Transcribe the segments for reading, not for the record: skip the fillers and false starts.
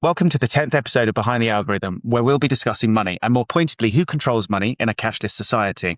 Welcome to the 10th episode of Behind the Algorithm, where we'll be discussing money, and more pointedly, who controls money in a cashless society.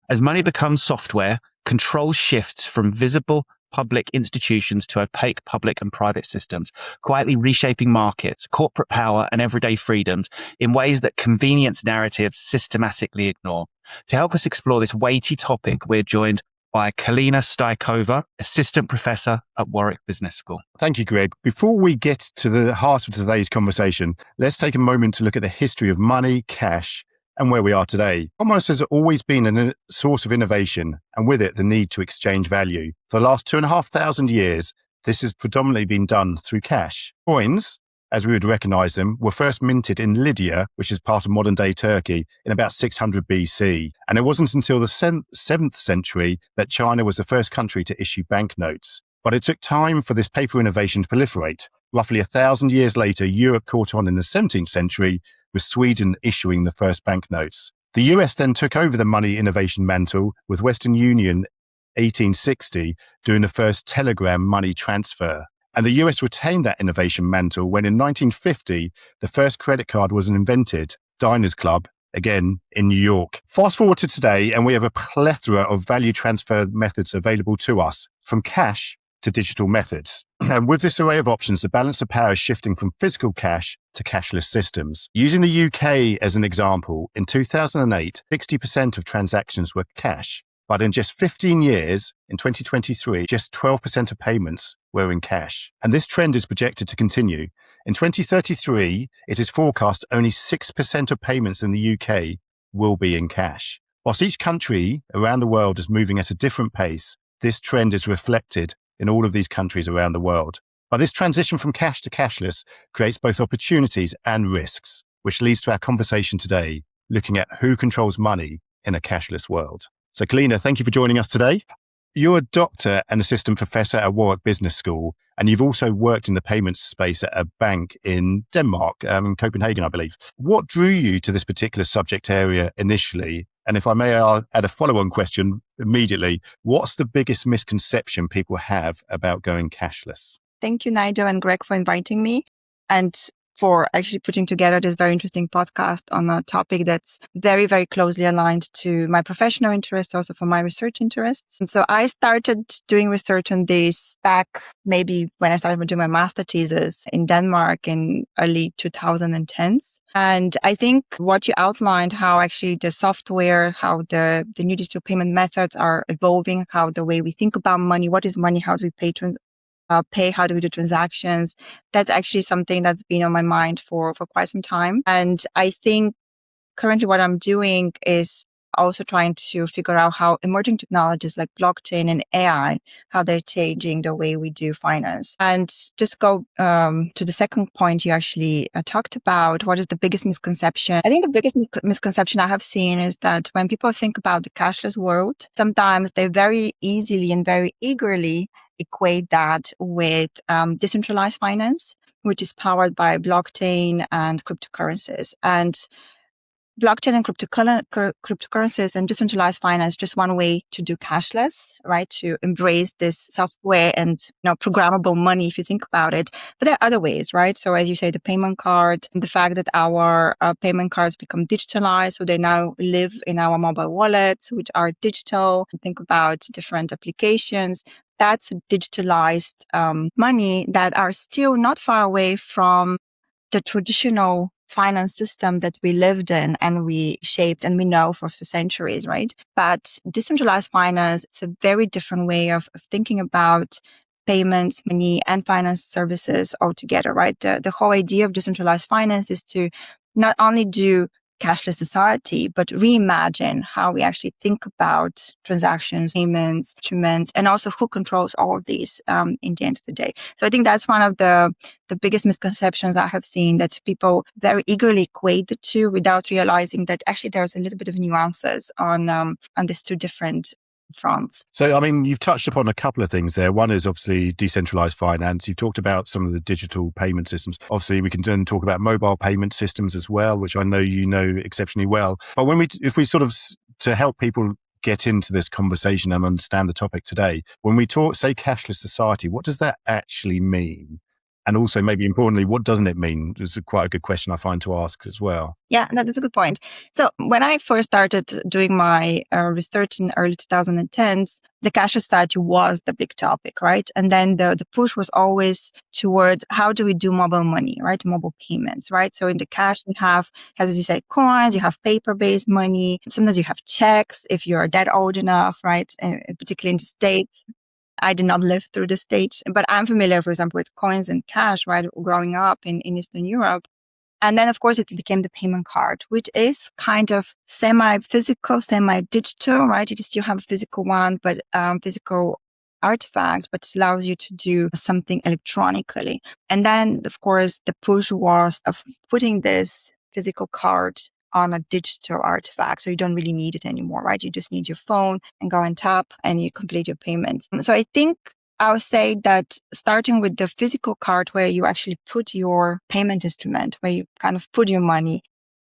As money becomes software, control shifts from visible public institutions to opaque public and private systems, quietly reshaping markets, corporate power, and everyday freedoms in ways that convenience narratives systematically ignore. To help us explore this weighty topic, we're joined by Kalina Staykova, Assistant Professor at Warwick Business School. Thank you, Greg. Before we get to the heart of today's conversation, let's take a moment to look at the history of money, cash, and where we are today. Commerce has always been a source of innovation, and with it, the need to exchange value. For the last 2,500 years, this has predominantly been done through cash. Coins, as we would recognize them, were first minted in Lydia, which is part of modern-day Turkey, in about 600 BC. And it wasn't until the 7th century that China was the first country to issue banknotes. But it took time for this paper innovation to proliferate. Roughly 1,000 years later, Europe caught on in the 17th century, with Sweden issuing the first banknotes. The US then took over the money innovation mantle, with Western Union 1860 doing the first telegram money transfer. And the US retained that innovation mantle when in 1950, the first credit card was invented, Diners Club, again in New York. Fast forward to today, and we have a plethora of value transfer methods available to us, from cash to digital methods. And with this array of options, the balance of power is shifting from physical cash to cashless systems. Using the UK as an example, in 2008, 60% of transactions were cash. But in just 15 years, in 2023, just 12% of payments were in cash. And this trend is projected to continue. In 2033, it is forecast only 6% of payments in the UK will be in cash. Whilst each country around the world is moving at a different pace, this trend is reflected in all of these countries around the world. But this transition from cash to cashless creates both opportunities and risks, which leads to our conversation today, looking at who controls money in a cashless world. So, Kalina, thank you for joining us today. You're a doctor and assistant professor at Warwick Business School, and you've also worked in the payments space at a bank in Denmark, in Copenhagen, I believe. What drew you to this particular subject area initially? And if I may add a follow-on question immediately, what's the biggest misconception people have about going cashless? Thank you, Nigel and Greg, for inviting me and for actually putting together this very interesting podcast on a topic that's very, very closely aligned to my professional interests, also for my research interests. And so I started doing research on this back maybe when I started doing my master thesis in Denmark in early 2010s. And I think what you outlined, how actually the software, how the new digital payment methods are evolving, how the way we think about money, what is money, how do we pay, how do we do transactions? That's actually something that's been on my mind for quite some time. And I think currently what I'm doing is also trying to figure out how emerging technologies like blockchain and AI, how they're changing the way we do finance. And just go to the second point you actually talked about, what is the biggest misconception? I think the biggest misconception I have seen is that when people think about the cashless world, sometimes they very easily and very eagerly equate that with decentralized finance, which is powered by blockchain and cryptocurrencies. And blockchain and cryptocurrencies and decentralized finance, just one way to do cashless, right? To embrace this software and, programmable money, if you think about it. But there are other ways, right? So as you say, the payment card, the fact that our payment cards become digitalized. So they now live in our mobile wallets, which are digital. Think about different applications. That's digitalized money that are still not far away from the traditional finance system that we lived in and we shaped and we know for centuries, right? But decentralized finance, it's a very different way of thinking about payments, money, and finance services altogether, right? The whole idea of decentralized finance is to not only do cashless society, but reimagine how we actually think about transactions, payments, instruments, and also who controls all of these in the end of the day. So I think that's one of the biggest misconceptions I have seen, that people very eagerly equate the two without realizing that actually there's a little bit of nuances on these two different fronts. So, I mean, you've touched upon a couple of things there. One is obviously decentralized finance. You've talked about some of the digital payment systems. Obviously, we can then talk about mobile payment systems as well, which I know you know exceptionally well. But if we sort of, to help people get into this conversation and understand the topic today, when we say cashless society, what does that actually mean? And also, maybe importantly, what doesn't it mean? It's quite a good question I find to ask as well. Yeah, that's a good point. So when I first started doing my research in early 2010s, the cashless society was the big topic, right? And then the push was always towards how do we do mobile money, right? Mobile payments, right? So in the cash, you have, as you said, coins, you have paper-based money. Sometimes you have checks if you're that old enough, right? And particularly in the States. I did not live through this stage, but I'm familiar, for example, with coins and cash, right? Growing up in Eastern Europe. And then, of course, it became the payment card, which is kind of semi-physical, semi-digital, right? You still have a physical one, but physical artifact, but it allows you to do something electronically. And then, of course, the push was of putting this physical card on a digital artifact. So you don't really need it anymore, right? You just need your phone and go and tap and you complete your payments. So I think I would say that starting with the physical card where you actually put your payment instrument, where you kind of put your money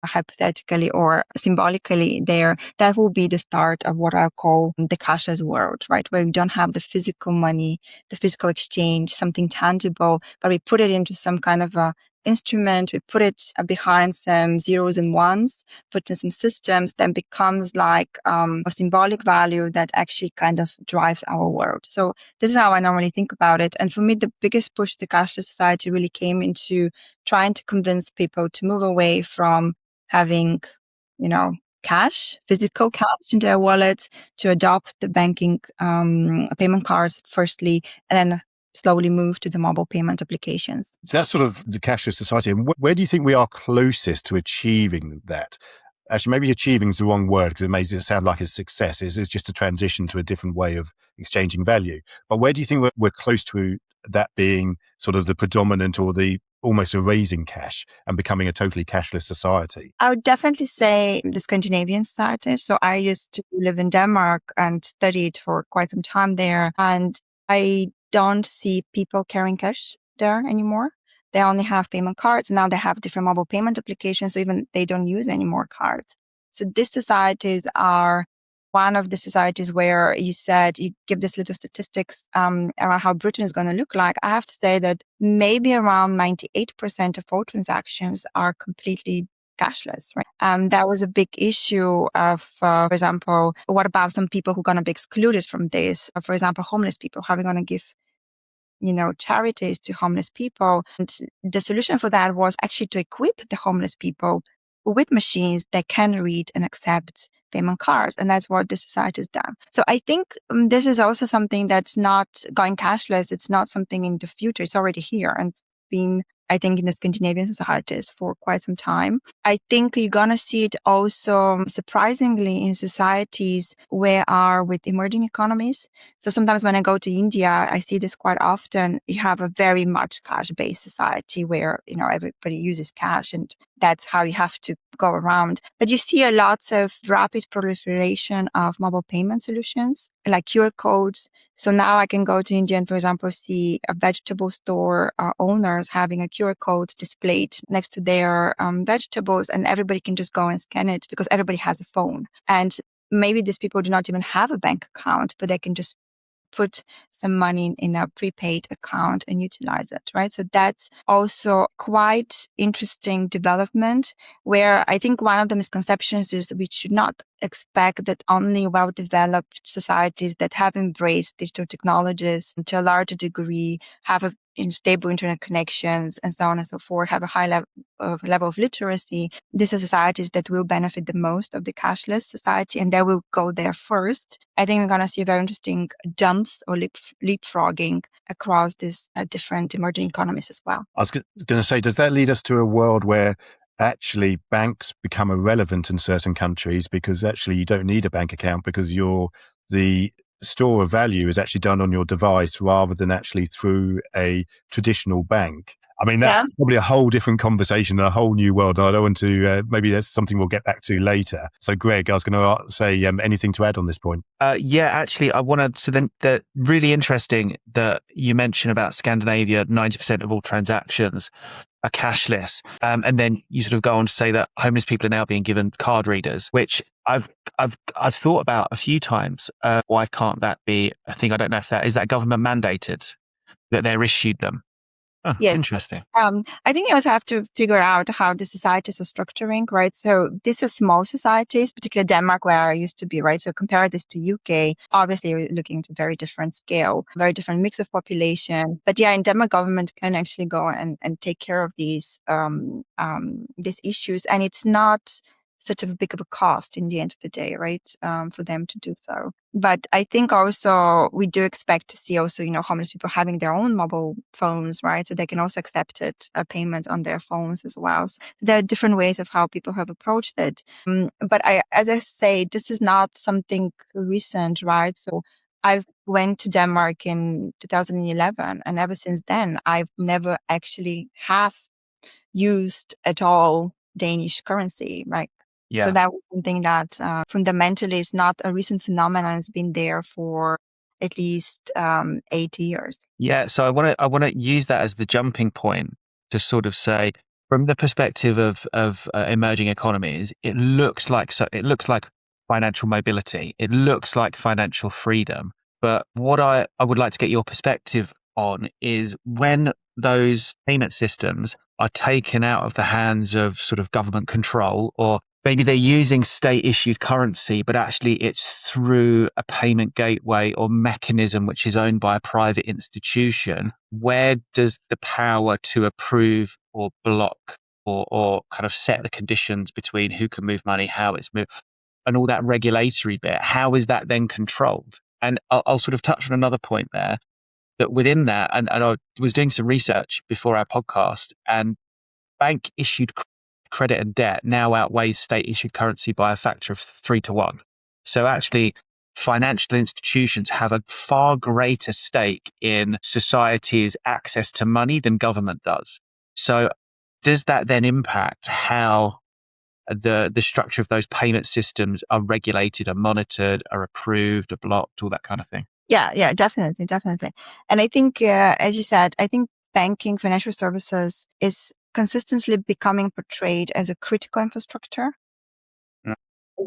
hypothetically or symbolically there, that will be the start of what I call the cashless world, right? Where you don't have the physical money, the physical exchange, something tangible, but we put it into some kind of a instrument, we put it behind some zeros and ones, put in some systems, then becomes like a symbolic value that actually kind of drives our world. So this is how I normally think about it. And for me, the biggest push to the cashless society really came into trying to convince people to move away from having, cash, physical cash in their wallet, to adopt the banking payment cards firstly, and then slowly move to the mobile payment applications. So that's sort of the cashless society. And where do you think we are closest to achieving that? Actually, maybe achieving is the wrong word because it makes it sound like a success. It's just a transition to a different way of exchanging value. But where do you think we're close to that being sort of the predominant or the almost erasing cash and becoming a totally cashless society? I would definitely say the Scandinavian society. So I used to live in Denmark and studied for quite some time there. And I don't see people carrying cash there anymore. They only have payment cards. Now they have different mobile payment applications. So even they don't use any more cards. So these societies are one of the societies where you said you give this little statistics around how Britain is going to look like. I have to say that maybe around 98% of all transactions are completely cashless, right? That was a big issue of, for example, what about some people who are going to be excluded from this? For example, homeless people, how are we going to give charities to homeless people? And the solution for that was actually to equip the homeless people with machines that can read and accept payment cards. And that's what the society has done. So I think this is also something that's not going cashless. It's not something in the future. It's already here. And it's been, I think, in the Scandinavian societies for quite some time. I think you're going to see it also surprisingly in societies where are with emerging economies. So sometimes when I go to India, I see this quite often. You have a very much cash-based society where, everybody uses cash and that's how you have to go around. But you see a lot of rapid proliferation of mobile payment solutions like QR codes. So now I can go to India and, for example, see a vegetable store owners having a QR code displayed next to their vegetables, and everybody can just go and scan it because everybody has a phone. And maybe these people do not even have a bank account, but they can just put some money in a prepaid account and utilize it, right? So that's also quite interesting development where I think one of the misconceptions is we should not expect that only well-developed societies that have embraced digital technologies to a larger degree, have stable internet connections and so on and so forth, have a high level of literacy. These are societies that will benefit the most of the cashless society, and they will go there first. I think we're going to see very interesting jumps or leapfrogging across these different emerging economies as well. I was going to say, does that lead us to a world where actually banks become irrelevant in certain countries because actually you don't need a bank account because the store of value is actually done on your device rather than actually through a traditional bank? I mean, that's probably a whole different conversation and a whole new world. I don't want to, maybe that's something we'll get back to later. So Greg, I was going to say anything to add on this point? Yeah, actually, I wanted to then, really interesting that you mentioned about Scandinavia, 90% of all transactions are cashless. And then you sort of go on to say that homeless people are now being given card readers, which I've thought about a few times. Why can't that be a thing? I don't know if that is that government mandated that they're issued them. Oh, Yes. interesting. I think you also have to figure out how the societies are structuring, right? So these are small societies, particularly Denmark, where I used to be, right? So compare this to UK. Obviously, you're looking at a very different scale, very different mix of population. But yeah, in Denmark, government can actually go and take care of these issues, and it's not such a big of a cost in the end of the day, right? For them to do so. But I think also we do expect to see also, homeless people having their own mobile phones, right? So they can also accept payments on their phones as well. So there are different ways of how people have approached it. But as I say, this is not something recent, right? So I went to Denmark in 2011, and ever since then, I've never actually have used at all Danish currency, right? Yeah. So that was something that fundamentally is not a recent phenomenon. It's been there for at least 8 years. Yeah. So I want to use that as the jumping point to sort of say, from the perspective of emerging economies, it looks like financial mobility. It looks like financial freedom. But what I would like to get your perspective on is when those payment systems are taken out of the hands of sort of government control, or maybe they're using state issued currency, but actually it's through a payment gateway or mechanism which is owned by a private institution. Where does the power to approve or block or kind of set the conditions between who can move money, how it's moved, and all that regulatory bit, how is that then controlled? And I'll sort of touch on another point there, that within that, and I was doing some research before our podcast, and bank issued credit and debt now outweighs state issued currency by a factor of 3 to 1. So actually, financial institutions have a far greater stake in society's access to money than government does. So does that then impact how the structure of those payment systems are regulated, are monitored, are approved, are blocked, all that kind of thing? Yeah, definitely. And I think, as you said, I think banking, financial services is consistently becoming portrayed as a critical infrastructure. Yeah.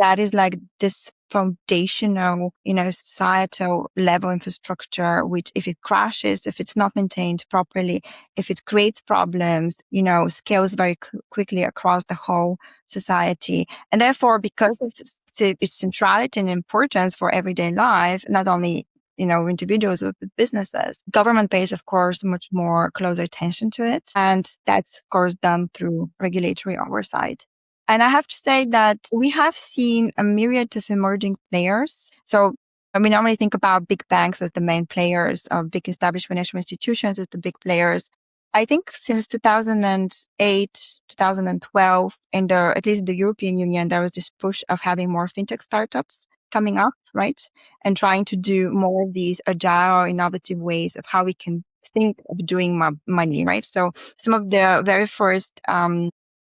That is like this foundational, societal level infrastructure, which if it crashes, if it's not maintained properly, if it creates problems, scales very quickly across the whole society. And therefore, because of its centrality and importance for everyday life, not only individuals with businesses, government pays, of course, much more closer attention to it. And that's, of course, done through regulatory oversight. And I have to say that we have seen a myriad of emerging players. So we normally think about big banks as the main players, or big established financial institutions as the big players. I think since 2008, 2012, at least the European Union, there was this push of having more fintech startups coming up, right? And trying to do more of these agile, innovative ways of how we can think of doing money, right? So some of the very first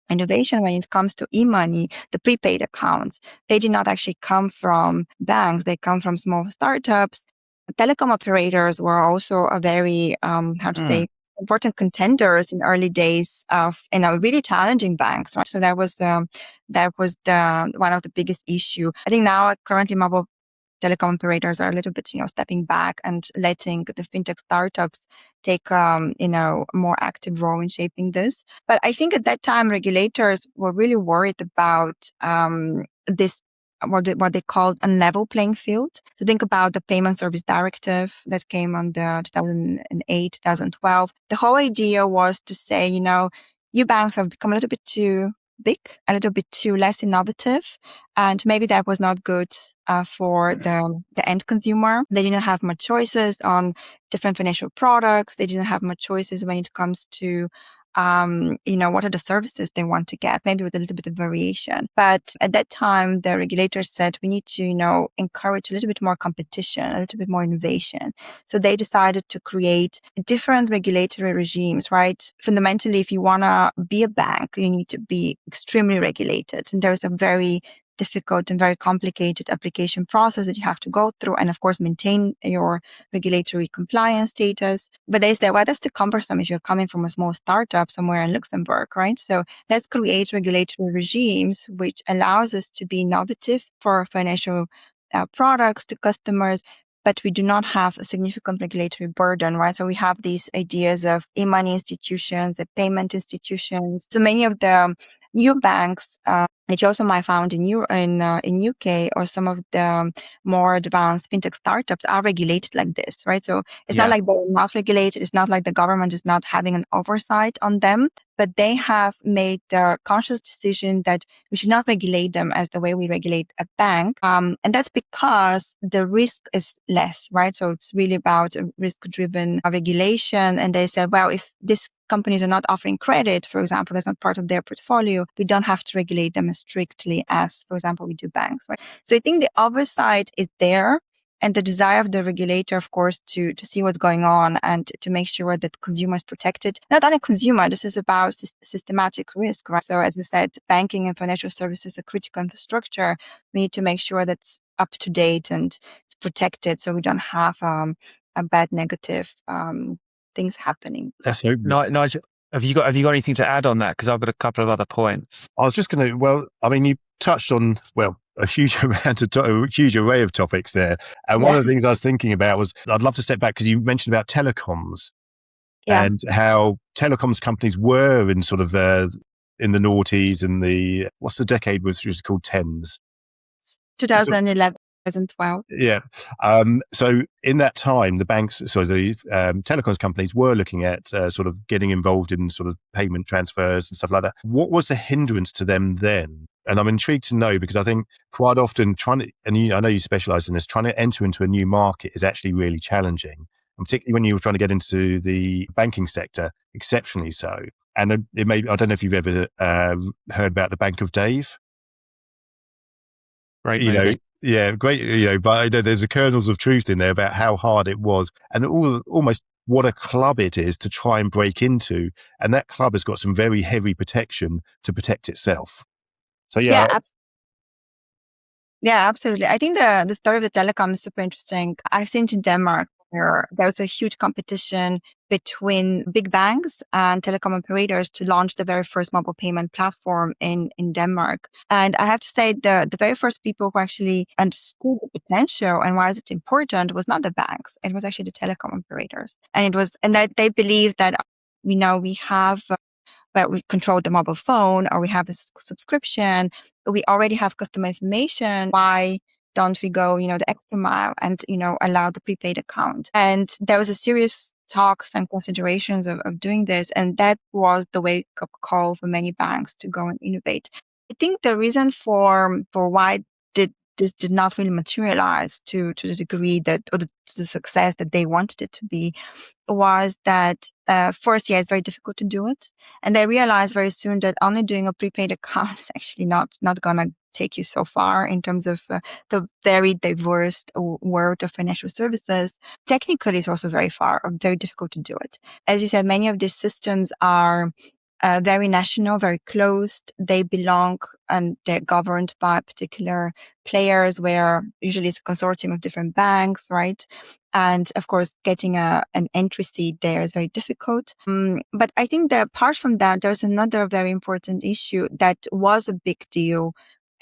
innovation when it comes to e-money, the prepaid accounts, they did not actually come from banks. They come from small startups. Telecom operators were also a very, important contenders in early days of, really challenging banks, right? So that was the one of the biggest issue. I think now currently mobile telecom operators are a little bit, stepping back and letting the fintech startups take, a more active role in shaping this. But I think at that time, regulators were really worried about this, what they called a level playing field. So think about the Payment Service Directive that came on the 2008, 2012. The whole idea was to say, you banks have become a little bit too big, a little bit too less innovative, and maybe that was not good for the end consumer. They didn't have much choices on different financial products. They didn't have much choices when it comes to what are the services they want to get, maybe with a little bit of variation. But at that time, the regulators said we need to, encourage a little bit more competition, a little bit more innovation. So they decided to create different regulatory regimes, right? Fundamentally, if you want to be a bank, you need to be extremely regulated. And there's a very difficult and very complicated application process that you have to go through, and of course maintain your regulatory compliance status. But they say, well, that's too cumbersome if you're coming from a small startup somewhere in Luxembourg, right? So let's create regulatory regimes which allows us to be innovative for financial products to customers, but we do not have a significant regulatory burden, right? So we have these ideas of e-money institutions, the payment institutions. So many of the new banks, which you also might found in UK, or some of the more advanced fintech startups are regulated like this, right? So it's not like they're not regulated. It's not like the government is not having an oversight on them, but they have made the conscious decision that we should not regulate them as the way we regulate a bank. And that's because the risk is less, right? So it's really about a risk-driven regulation. And they said, well, if these companies are not offering credit, for example, that's not part of their portfolio, we don't have to regulate them as strictly as, for example, we do banks, right? So I think the oversight is there, and the desire of the regulator, of course, to see what's going on and to make sure that consumer is protected. Not only consumer, this is about systematic risk, right? So as I said, banking and financial services are critical infrastructure. We need to make sure that's up to date and it's protected, so we don't have a bad negative things happening. Let's hope. Nigel, have you got anything to add on that? Because I've got a couple of other points. I was just going to, well, I mean, you touched on, well, a huge huge array of topics there. And one of the things I was thinking about was, I'd love to step back because you mentioned about telecoms and how telecoms companies were in sort of in the noughties and what's the decade which was called tens? 2011. 2012. Yeah. So in that time, the telecoms companies were looking at sort of getting involved in sort of payment transfers and stuff like that. What was the hindrance to them then? And I'm intrigued to know, because I think quite often I know you specialize in this, trying to enter into a new market is actually really challenging. And particularly when you were trying to get into the banking sector, exceptionally so. And I don't know if you've ever heard about the Bank of Dave. Right. Yeah, great. But I know there's a kernels of truth in there about how hard it was, and almost what a club it is to try and break into. And that club has got some very heavy protection to protect itself. So absolutely. I think the story of the telecom is super interesting. I've seen it in Denmark, where there was a huge competition between big banks and telecom operators to launch the very first mobile payment platform in Denmark. And I have to say, the very first people who actually understood the potential and why is it important was not the banks. It was actually the telecom operators. And that they believed that, we have but we control the mobile phone, or we have this subscription, we already have customer information. Why don't we go, the extra mile and, allow the prepaid account? And there was a serious talks and considerations of doing this. And that was the wake-up call for many banks to go and innovate. I think the reason for why this did not really materialize to the degree that, or the success that they wanted it to be, was that first, it's very difficult to do it. And they realized very soon that only doing a prepaid account is actually not going to take you so far in terms of the very diverse world of financial services. Technically, it's also very difficult to do it. As you said, many of these systems are very national, very closed. They belong and they're governed by particular players, where usually it's a consortium of different banks, right? And of course, getting an entry seat there is very difficult. But I think that apart from that, there's another very important issue that was a big deal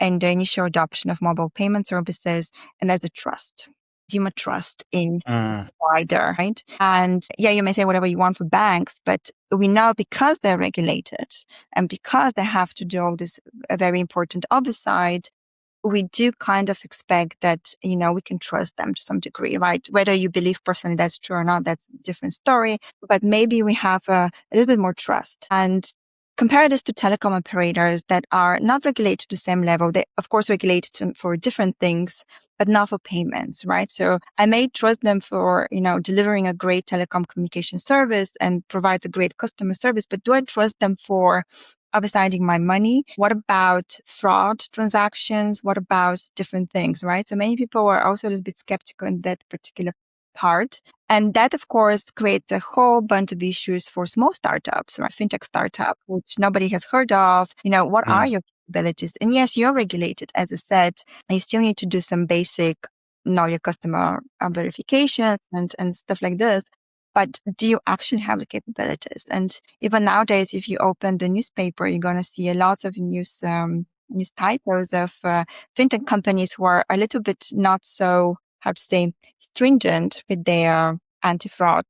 in the initial adoption of mobile payment services, and that's the trust. Consumer trust in provider, right? And you may say whatever you want for banks, but we know, because they're regulated and because they have to do all this very important oversight, we do kind of expect that, we can trust them to some degree, right? Whether you believe personally that's true or not, that's a different story. But maybe we have a little bit more trust. And compare this to telecom operators that are not regulated to the same level. They, of course, regulated for different things, but not for payments, right? So I may trust them for, delivering a great telecom communication service and provide a great customer service, but do I trust them for oversighting my money? What about fraud transactions? What about different things, right? So many people are also a little bit skeptical in that particular part. And that, of course, creates a whole bunch of issues for small startups, right? Fintech startup, which nobody has heard of. What are your capabilities? And yes, you're regulated, as I said, and you still need to do some basic know your customer verifications and stuff like this. But do you actually have the capabilities? And even nowadays, if you open the newspaper, you're going to see a lot of news titles of fintech companies who are a little bit not so how to say, stringent with their anti-fraud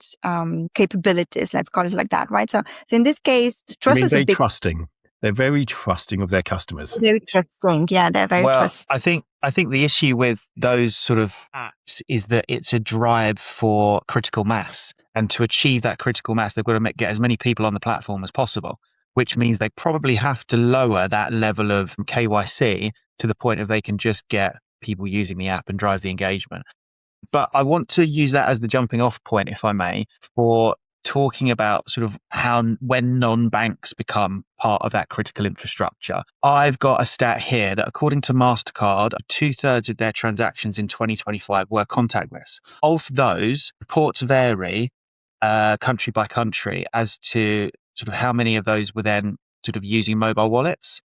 capabilities. Let's call it like that, right? So in this case, trust was a big... trusting. They're very trusting of their customers. Very trusting. Yeah, they're very trusting. I think the issue with those sort of apps is that it's a drive for critical mass. And to achieve that critical mass, they've got to get as many people on the platform as possible, which means they probably have to lower that level of KYC to the point of they can just get people using the app and drive the engagement. But I want to use that as the jumping off point, if I may, for talking about sort of when non-banks become part of that critical infrastructure. I've got a stat here that according to MasterCard, 2/3 of their transactions in 2025 were contactless. Of those, reports vary country by country as to sort of how many of those were then sort of using mobile wallets.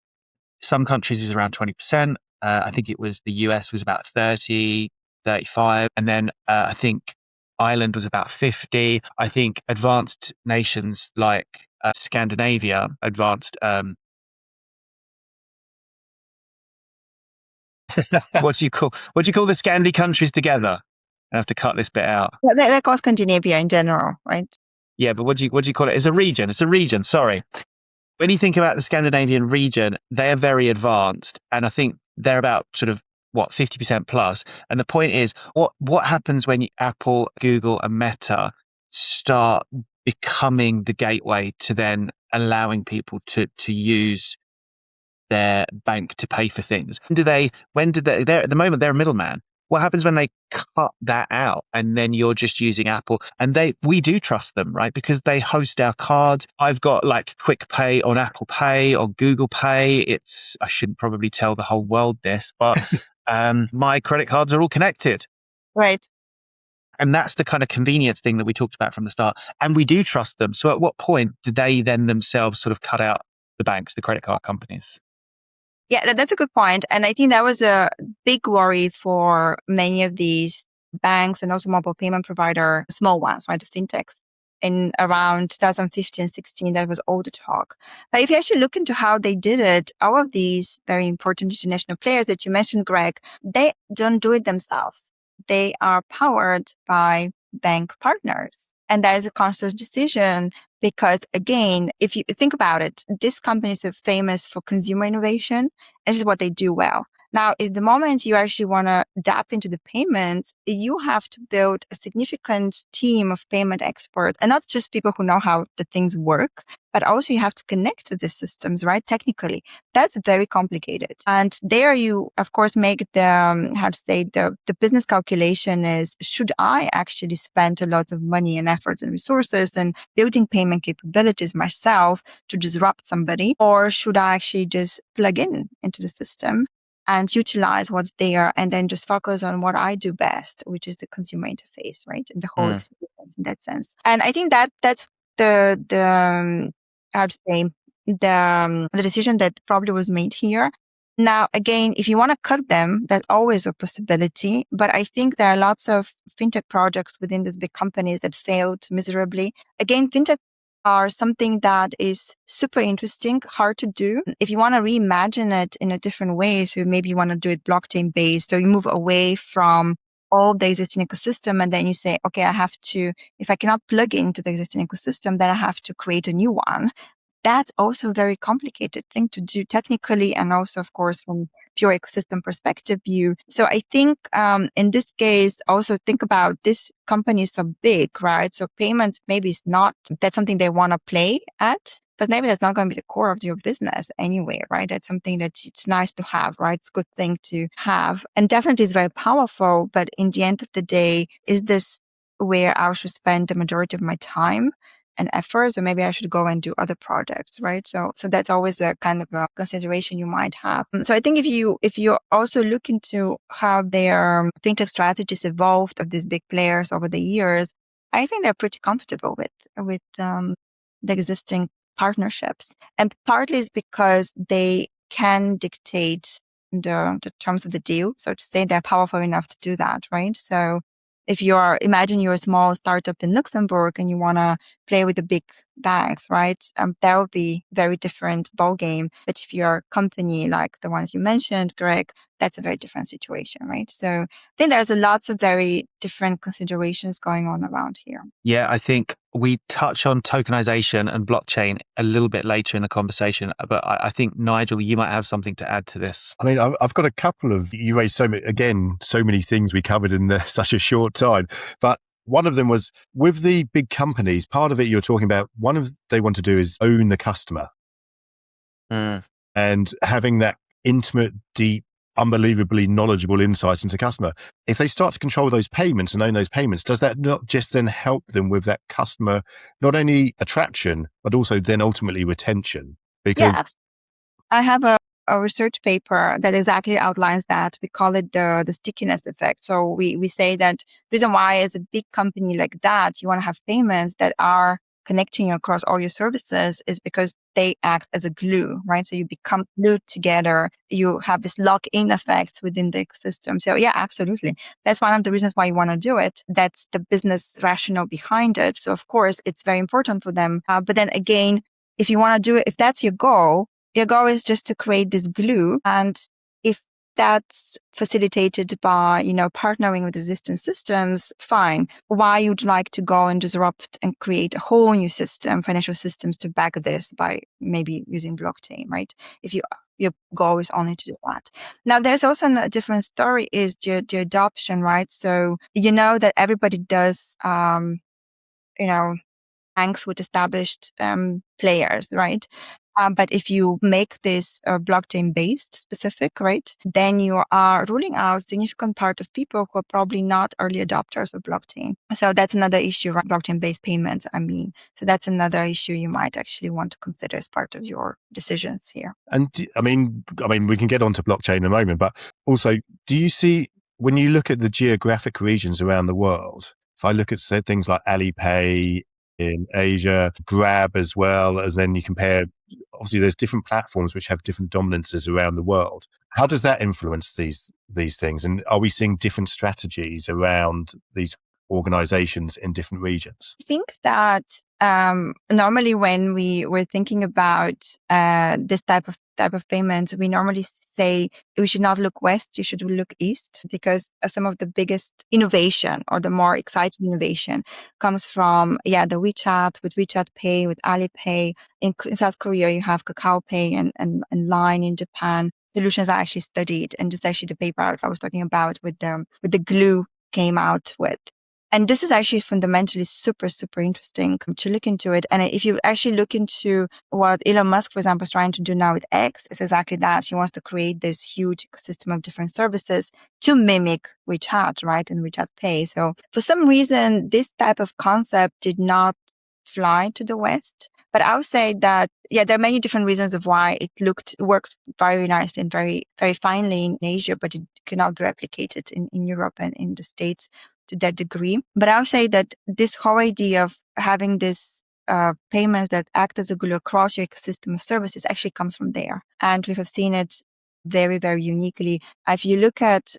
Some countries is around 20%. I think it was the US was about 30, 35. And then I think Ireland was about 50. I think advanced nations like Scandinavia, what do you call the Scandi countries together? I have to cut this bit out. Well, they're called Scandinavia in general, right? Yeah, but what do you call it? It's a region. Sorry. When you think about the Scandinavian region, they are very advanced, and I think they're about sort of 50% plus. And the point is, what happens when Apple, Google, and Meta start becoming the gateway to then allowing people to use their bank to pay for things? They're at the moment they're a middleman. What happens when they cut that out and then you're just using Apple? And we do trust them, right? Because they host our cards. I've got like Quick Pay on Apple Pay or Google Pay. I shouldn't probably tell the whole world this, but my credit cards are all connected. Right. And that's the kind of convenience thing that we talked about from the start. And we do trust them. So at what point do they then themselves sort of cut out the banks, the credit card companies? Yeah, that's a good point. And I think that was a big worry for many of these banks and also mobile payment provider, small ones, right, the fintechs. In around 2015, 16, that was all the talk. But if you actually look into how they did it, all of these very important international players that you mentioned, Greg, they don't do it themselves. They are powered by bank partners. And that is a conscious decision because, again, if you think about it, these companies are famous for consumer innovation. And this is what they do well. Now, if the moment you actually want to tap into the payments, you have to build a significant team of payment experts, and not just people who know how the things work, but also you have to connect to the systems, right? Technically, that's very complicated. And there you, of course, make the business calculation is, should I actually spend a lot of money and efforts and resources and building payment capabilities myself to disrupt somebody, or should I actually just plug into the system and utilize what's there and then just focus on what I do best, which is the consumer interface, right? And the whole experience in that sense. And I think that's the decision that probably was made here. Now, again, if you want to cut them, that's always a possibility. But I think there are lots of fintech projects within these big companies that failed miserably. Again, fintech are something that is super interesting, hard to do. If you want to reimagine it in a different way, so maybe you want to do it blockchain based, so you move away from all the existing ecosystem and then you say, okay, if I cannot plug into the existing ecosystem, then I have to create a new one. That's also a very complicated thing to do technically and also, of course, from pure ecosystem perspective view. So I think in this case, also think about this company is so big, right? So payments maybe is not, that's something they want to play at, but maybe that's not going to be the core of your business anyway, right? That's something that it's nice to have, right? It's a good thing to have. And definitely is very powerful, but in the end of the day, is this where I should spend the majority of my time and efforts, or maybe I should go and do other projects, right? So that's always a kind of a consideration you might have. So I think if you also look into how their fintech strategies evolved of these big players over the years, I think they're pretty comfortable with the existing partnerships, and partly is because they can dictate the terms of the deal. So to say, they're powerful enough to do that, right? So if imagine you're a small startup in Luxembourg and you want to play with the big banks, right? That would be very different ballgame. But if you're a company like the ones you mentioned, Greg, that's a very different situation, right? So I think there's lots of very different considerations going on around here. Yeah, I think we touch on tokenization and blockchain a little bit later in the conversation, but I think, Nigel, you might have something to add to this. I mean, I've got a couple of, you raised so many things we covered in such a short time, but one of them was with the big companies, part of it you're talking about, one of they want to do is own the customer and having that intimate, deep, unbelievably knowledgeable insight into customer. If they start to control those payments and own those payments, does that not just then help them with that customer, not only attraction, but also then ultimately retention? Because I have a research paper that exactly outlines that. We call it the stickiness effect. So we say that the reason why as a big company like that, you want to have payments that are connecting you across all your services is because they act as a glue, right? So you become glued together. You have this lock-in effect within the ecosystem. So yeah, absolutely. That's one of the reasons why you want to do it. That's the business rationale behind it. So of course, it's very important for them. But then again, if you want to do it, if that's your goal is just to create this glue. And if that's facilitated by, partnering with existing systems, fine. Why you'd like to go and disrupt and create a whole new system, financial systems to back this by maybe using blockchain, right? If your goal is only to do that. Now, there's also a different story is the adoption, right? So, that everybody does, banks with established players, right? But if you make this blockchain-based specific, right, then you are ruling out significant part of people who are probably not early adopters of blockchain. So that's another issue, right? Blockchain-based payments, So that's another issue you might actually want to consider as part of your decisions here. And I mean, we can get onto blockchain in a moment, but also, do you see, when you look at the geographic regions around the world, if I look at things like Alipay in Asia, Grab as well, and then you compare, obviously there's different platforms which have different dominances around the world. How does that influence these things? And are we seeing different strategies around these organizations in different regions? I think that normally when we were thinking about this type of payments, we normally say we should not look west, you should look east, because some of the biggest innovation or the more exciting innovation comes from the WeChat, with WeChat Pay, with Alipay. In South Korea, you have Kakao Pay and Line in Japan. Solutions are actually studied, and this is actually the paper I was talking about with the glue came out with. And this is actually fundamentally super, super interesting to look into it. And if you actually look into what Elon Musk, for example, is trying to do now with X, it's exactly that. He wants to create this huge ecosystem of different services to mimic WeChat, right? And WeChat Pay. So for some reason, this type of concept did not fly to the West. But I would say that, there are many different reasons of why it worked very nicely and very, very finely in Asia, but it cannot be replicated in Europe and in the States to that degree. But I would say that this whole idea of having this payments that act as a glue across your ecosystem of services actually comes from there. And we have seen it very, very uniquely. If you look at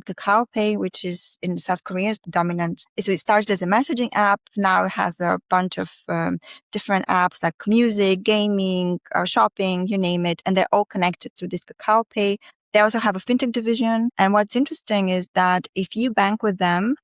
Kakao Pay, which is in South Korea, is the dominant. So it started as a messaging app. Now it has a bunch of different apps like music, gaming, shopping, you name it. And they're all connected to this Kakao Pay. They also have a fintech division. And what's interesting is that if you bank with them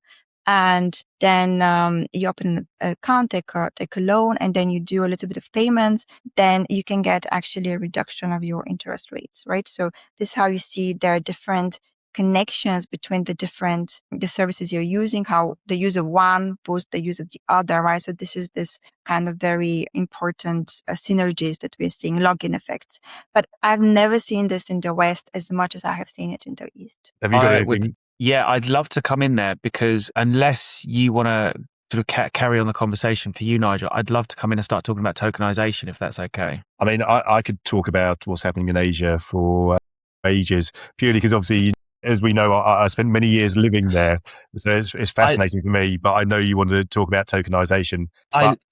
and then you open an account, take a loan, and then you do a little bit of payments, then you can get actually a reduction of your interest rates, right? So this is how you see there are different connections between the services you're using, how the use of one boosts the use of the other, right? So this is this kind of very important synergies that we're seeing, login effects. But I've never seen this in the West as much as I have seen it in the East. Have you got anything? I'd love to come in there, because unless you want to sort of carry on the conversation, for you, Nigel, I'd love to come in and start talking about tokenization, if that's okay. I mean, I could talk about what's happening in Asia for ages, purely because obviously, as we know, I spent many years living there, so it's fascinating for me. But I know you wanted to talk about tokenization.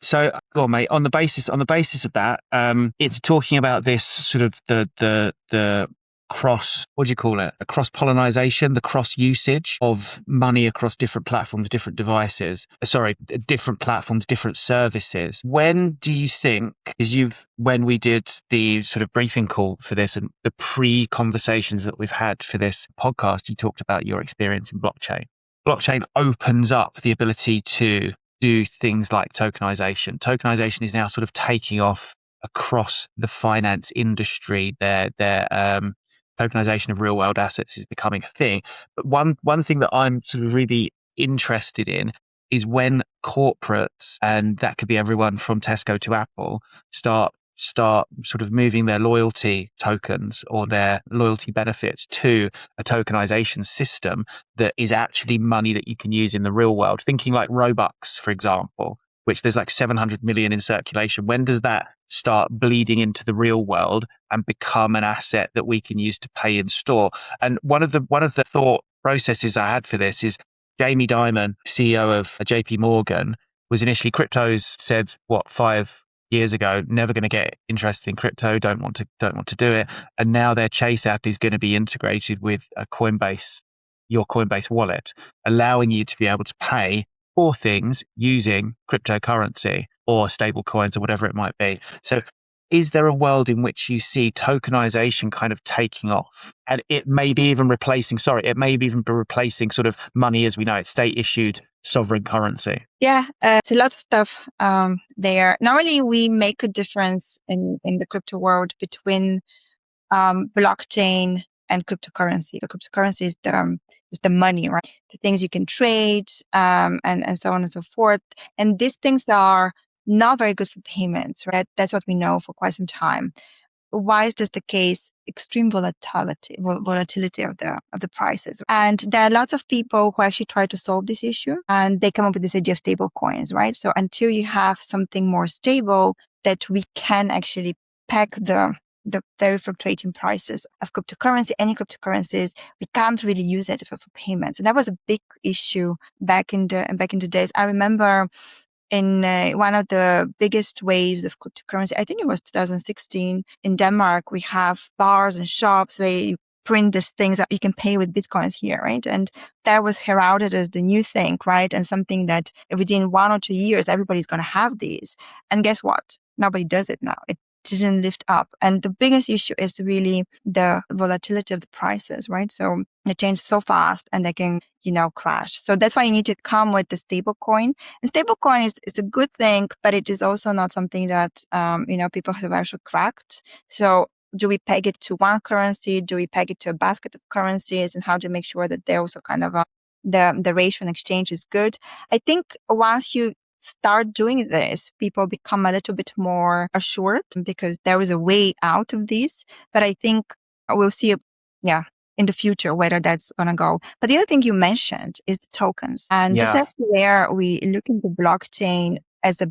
So go on, mate. On the basis of that, it's talking about this sort of the a cross pollination, the cross usage of money across different platforms, different devices, different platforms, different services. When do you think, when we did the sort of briefing call for this and the pre-conversations that we've had for this podcast, you talked about your experience in blockchain. Blockchain opens up the ability to do things like tokenization. Tokenization is now sort of taking off across the finance industry. Their tokenization of real world assets is becoming a thing. But one thing that I'm sort of really interested in is when corporates, and that could be everyone from Tesco to Apple, start sort of moving their loyalty tokens or their loyalty benefits to a tokenization system that is actually money that you can use in the real world. Thinking like Robux, for example, which there's like 700 million in circulation. When does that start bleeding into the real world and become an asset that we can use to pay in store? And one of the thought processes I had for this is Jamie Dimon, CEO of JP Morgan, was initially cryptos, said 5 years ago, never going to get interested in crypto, don't want to do it. And now their Chase app is going to be integrated with your Coinbase wallet, allowing you to be able to pay for things using cryptocurrency or stable coins or whatever it might be. So is there a world in which you see tokenization kind of taking off? And it may be even replacing sort of money as we know it, state issued sovereign currency. Yeah, it's a lot of stuff there. Normally, we make a difference in the crypto world between blockchain and cryptocurrency. The cryptocurrency is the money, right? The things you can trade and so on and so forth. And these things are not very good for payments, right? That's what we know for quite some time. Why is this the case? Extreme volatility of the prices. And there are lots of people who actually try to solve this issue, and they come up with this idea of stable coins, right? So until you have something more stable that we can actually peg the very fluctuating prices of any cryptocurrencies, we can't really use it for payments. And that was a big issue back in the days. I remember in one of the biggest waves of cryptocurrency, I think it was 2016, in Denmark, we have bars and shops where you print these things that you can pay with Bitcoins here, right? And that was heralded as the new thing, right? And something that within 1 or 2 years, everybody's going to have these. And guess what? Nobody does it now. It didn't lift up. And the biggest issue is really the volatility of the prices, right? So they change so fast and they can, crash. So that's why you need to come with the stable coin. And stable coin is a good thing, but it is also not something that, people have actually cracked. So do we peg it to one currency? Do we peg it to a basket of currencies? And how to make sure that they're also kind of the ratio in exchange is good? I think once you start doing this, people become a little bit more assured because there is a way out of this. But I think we'll see, in the future, whether that's going to go. But the other thing you mentioned is the tokens. And this is actually where we look into blockchain as a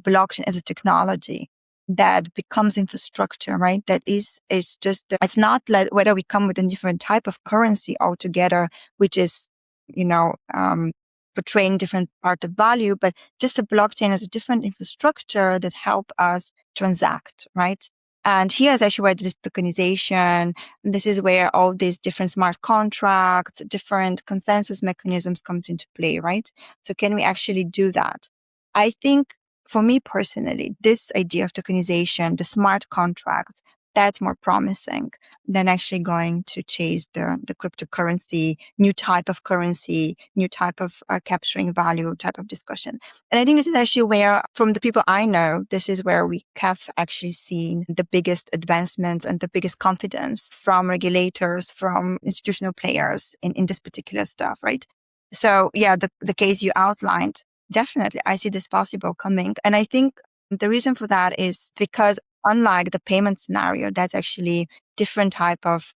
technology that becomes infrastructure, right? That is just, it's not like whether we come with a different type of currency altogether, which is, portraying different part of value, but just a blockchain as a different infrastructure that help us transact, right? And here is actually where this tokenization, this is where all these different smart contracts, different consensus mechanisms comes into play, right? So can we actually do that? I think for me personally, this idea of tokenization, the smart contracts, that's more promising than actually going to chase the cryptocurrency, new type of currency, new type of capturing value type of discussion. And I think this is actually where, from the people I know, this is where we have actually seen the biggest advancements and the biggest confidence from regulators, from institutional players in this particular stuff, right? So the case you outlined, definitely, I see this possible coming. And I think the reason for that is because unlike the payment scenario, that's actually different part of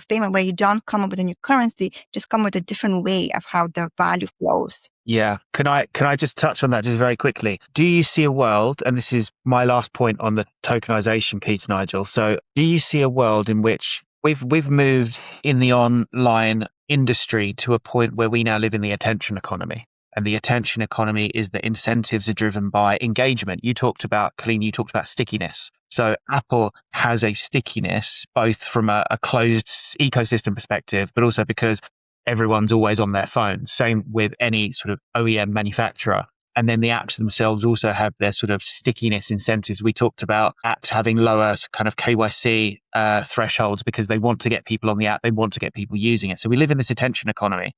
payment where you don't come up with a new currency, just come with a different way of how the value flows. Yeah. Can I just touch on that just very quickly? Do you see a world, and this is my last point on the tokenization piece, Nigel. So do you see a world in which we've moved in the online industry to a point where we now live in the attention economy? And the attention economy is that incentives are driven by engagement. Kalina, you talked about stickiness. So Apple has a stickiness, both from a closed ecosystem perspective, but also because everyone's always on their phone. Same with any sort of OEM manufacturer. And then the apps themselves also have their sort of stickiness incentives. We talked about apps having lower kind of KYC thresholds because they want to get people on the app. They want to get people using it. So we live in this attention economy.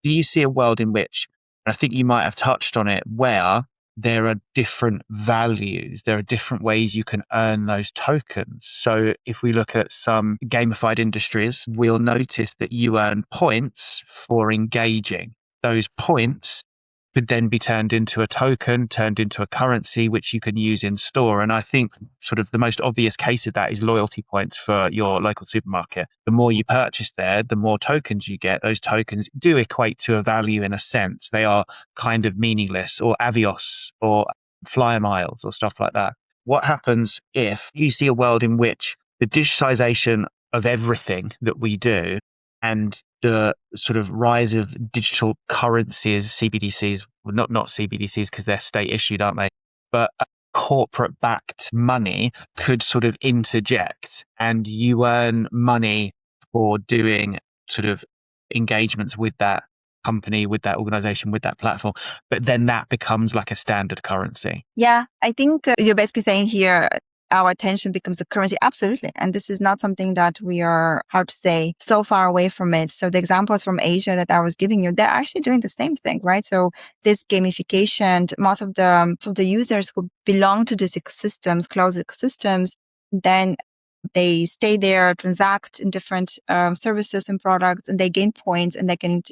Do you see a world in which, and I think you might have touched on it, where there are different values, there are different ways you can earn those tokens? So if we look at some gamified industries, we'll notice that you earn points for engaging. Those points could then be turned into a token, turned into a currency, which you can use in store. And I think sort of the most obvious case of that is loyalty points for your local supermarket. The more you purchase there, the more tokens you get. Those tokens do equate to a value in a sense. They are kind of meaningless, or Avios or flyer miles or stuff like that. What happens if you see a world in which the digitization of everything that we do and the sort of rise of digital currencies, CBDCs, well, not CBDCs because they're state issued, aren't they? But corporate backed money could sort of interject, and you earn money for doing sort of engagements with that company, with that organization, with that platform. But then that becomes like a standard currency. Yeah, I think you're basically saying here, our attention becomes a currency. Absolutely. And this is not something that we are, so far away from it. So the examples from Asia that I was giving you, they're actually doing the same thing, right? So this gamification, most of the users who belong to these ecosystems, closed ecosystems, then they stay there, transact in different services and products, and they gain points, and they can,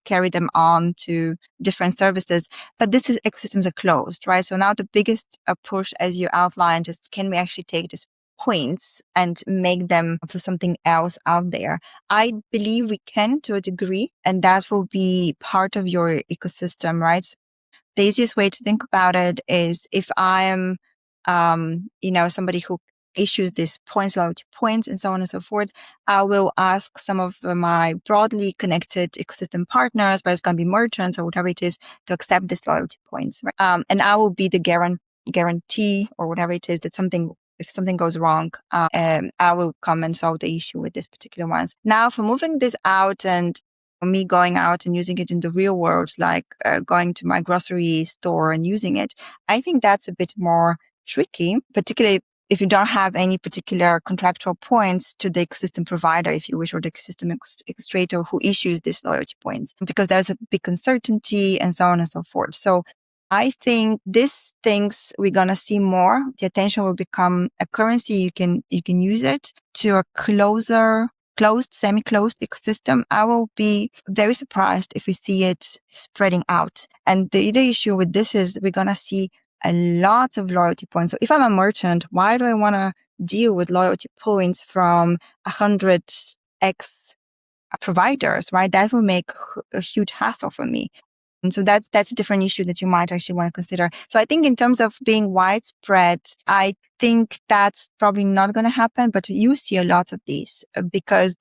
carry them on to different services. But this ecosystems are closed, right? So now the biggest push, as you outlined, is can we actually take these points and make them for something else out there? I believe we can to a degree, and that will be part of your ecosystem, right? The easiest way to think about it is if I am, somebody who issues these points, loyalty points, and so on and so forth, I will ask some of my broadly connected ecosystem partners, but it's going to be merchants or whatever it is, to accept these loyalty points. Right? And I will be the guarantee or whatever it is that if something goes wrong, I will come and solve the issue with these particular ones. Now, for moving this out and me going out and using it in the real world, like going to my grocery store and using it, I think that's a bit more tricky, particularly if you don't have any particular contractual points to the ecosystem provider, if you wish, or the ecosystem orchestrator who issues these loyalty points, because there's a big uncertainty and so on and so forth. So I think these things we're going to see more. The attention will become a currency. You can use it to a closed, semi-closed ecosystem. I will be very surprised if we see it spreading out. And the issue with this is we're going to see a lot of loyalty points. So if I'm a merchant, why do I want to deal with loyalty points from 100x providers, right? That will make a huge hassle for me. And so that's a different issue that you might actually want to consider. So I think in terms of being widespread, I think that's probably not going to happen, but you see a lot of these because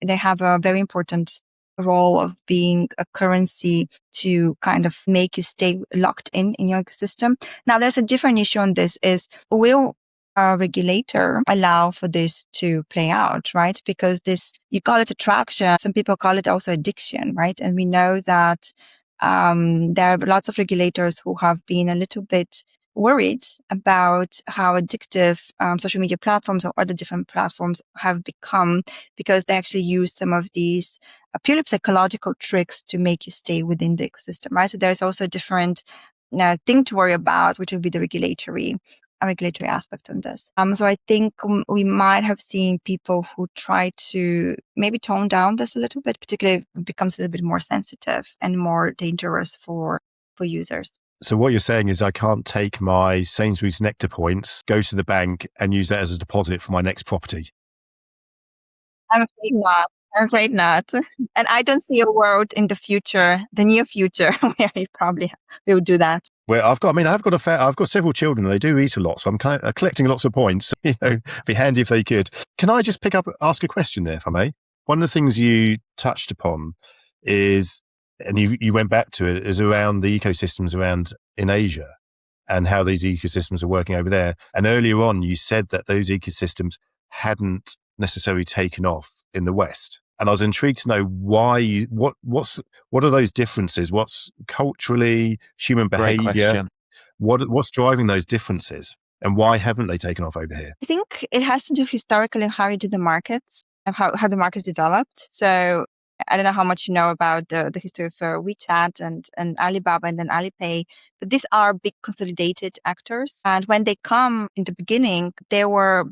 they have a very important role of being a currency to kind of make you stay locked in your ecosystem. Now, there's a different issue on this is, will a regulator allow for this to play out, right? Because you call it attraction. Some people call it also addiction, right? And we know that there are lots of regulators who have been a little bit worried about how addictive social media platforms or other different platforms have become because they actually use some of these purely psychological tricks to make you stay within the ecosystem, right? So there's also a different thing to worry about, which would be the regulatory aspect on this. So I think we might have seen people who try to maybe tone down this a little bit, particularly if it becomes a little bit more sensitive and more dangerous for users. So what you're saying is I can't take my Sainsbury's Nectar points, go to the bank and use that as a deposit for my next property? I'm afraid not. And I don't see a world in the near future, where you probably will do that. Well, I've got several children. They do eat a lot, so I'm kind of collecting lots of points. It'd be handy if they could. Can I just ask a question there, if I may? One of the things you touched upon is and you went back to it, is around the ecosystems around in Asia and how these ecosystems are working over there. And earlier on, you said that those ecosystems hadn't necessarily taken off in the West. And I was intrigued to know why. What are those differences? What's culturally, human Great behavior? question. What's driving those differences, and why haven't they taken off over here? I think it has to do historically how you do the markets and how the markets developed. So I don't know how much you know about the history of WeChat and Alibaba and then Alipay, but these are big consolidated actors. And when they come in the beginning, they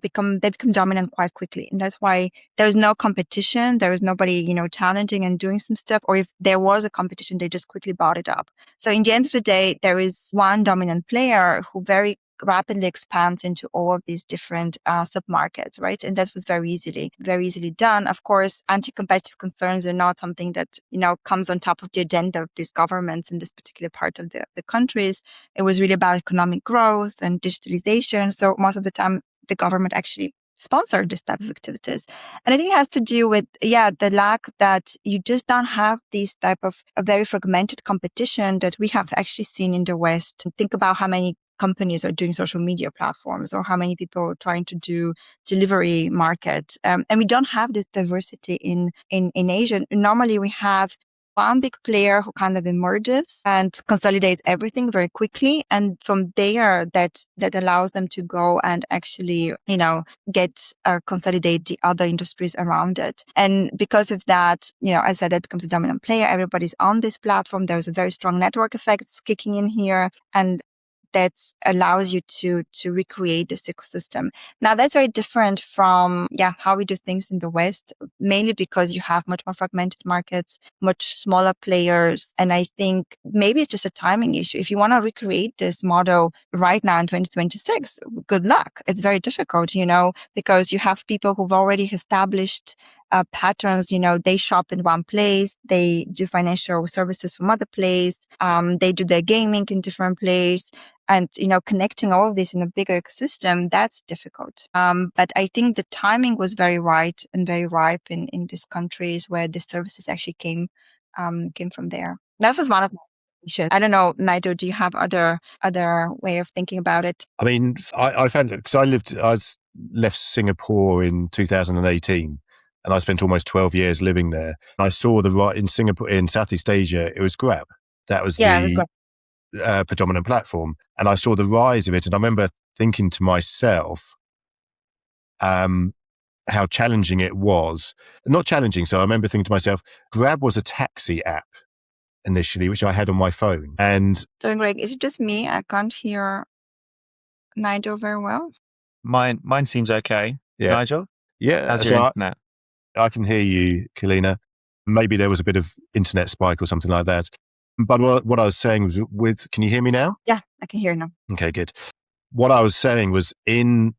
become dominant quite quickly. And that's why there is no competition. There is nobody, challenging and doing some stuff. Or if there was a competition, they just quickly bought it up. So in the end of the day, there is one dominant player who very rapidly expands into all of these different sub-markets, right? And that was very easily done. Of course, anti-competitive concerns are not something that, comes on top of the agenda of these governments in this particular part of the countries. It was really about economic growth and digitalization. So most of the time, the government actually sponsored this type of activities. And I think it has to do with, the lack that you just don't have this type of a very fragmented competition that we have actually seen in the West. Think about how many companies are doing social media platforms or how many people are trying to do delivery markets. And we don't have this diversity in Asia. Normally we have one big player who kind of emerges and consolidates everything very quickly. And from there, that allows them to go and actually, consolidate the other industries around it. And because of that, as I said, that becomes a dominant player. Everybody's on this platform. There's a very strong network effects kicking in here. And that allows you to recreate this ecosystem. Now, that's very different from, how we do things in the West, mainly because you have much more fragmented markets, much smaller players. And I think maybe it's just a timing issue. If you want to recreate this model right now in 2026, good luck. It's very difficult, because you have people who've already established patterns. They shop in one place, they do financial services from other place, they do their gaming in different place. And, connecting all of this in a bigger ecosystem, that's difficult. But I think the timing was very right and very ripe in these countries where the services actually came from there. That was one of the issues. I don't know, Nigel, do you have other way of thinking about it? I mean, I found it because I left Singapore in 2018. And I spent almost 12 years living there. I saw in Singapore, in Southeast Asia, it was Grab. That was it was Grab. Predominant platform. And I saw the rise of it. And I remember thinking to myself, how challenging it was. Not challenging. So I remember thinking to myself, Grab was a taxi app initially, which I had on my phone. And so, Greg, is it just me? I can't hear Nigel very well. Mine seems okay. Yeah. Nigel? Yeah. How's your internet? I can hear you, Kalina. Maybe there was a bit of internet spike or something like that. But what I was saying was can you hear me now? Yeah, I can hear you now. Okay, good. What I was saying was in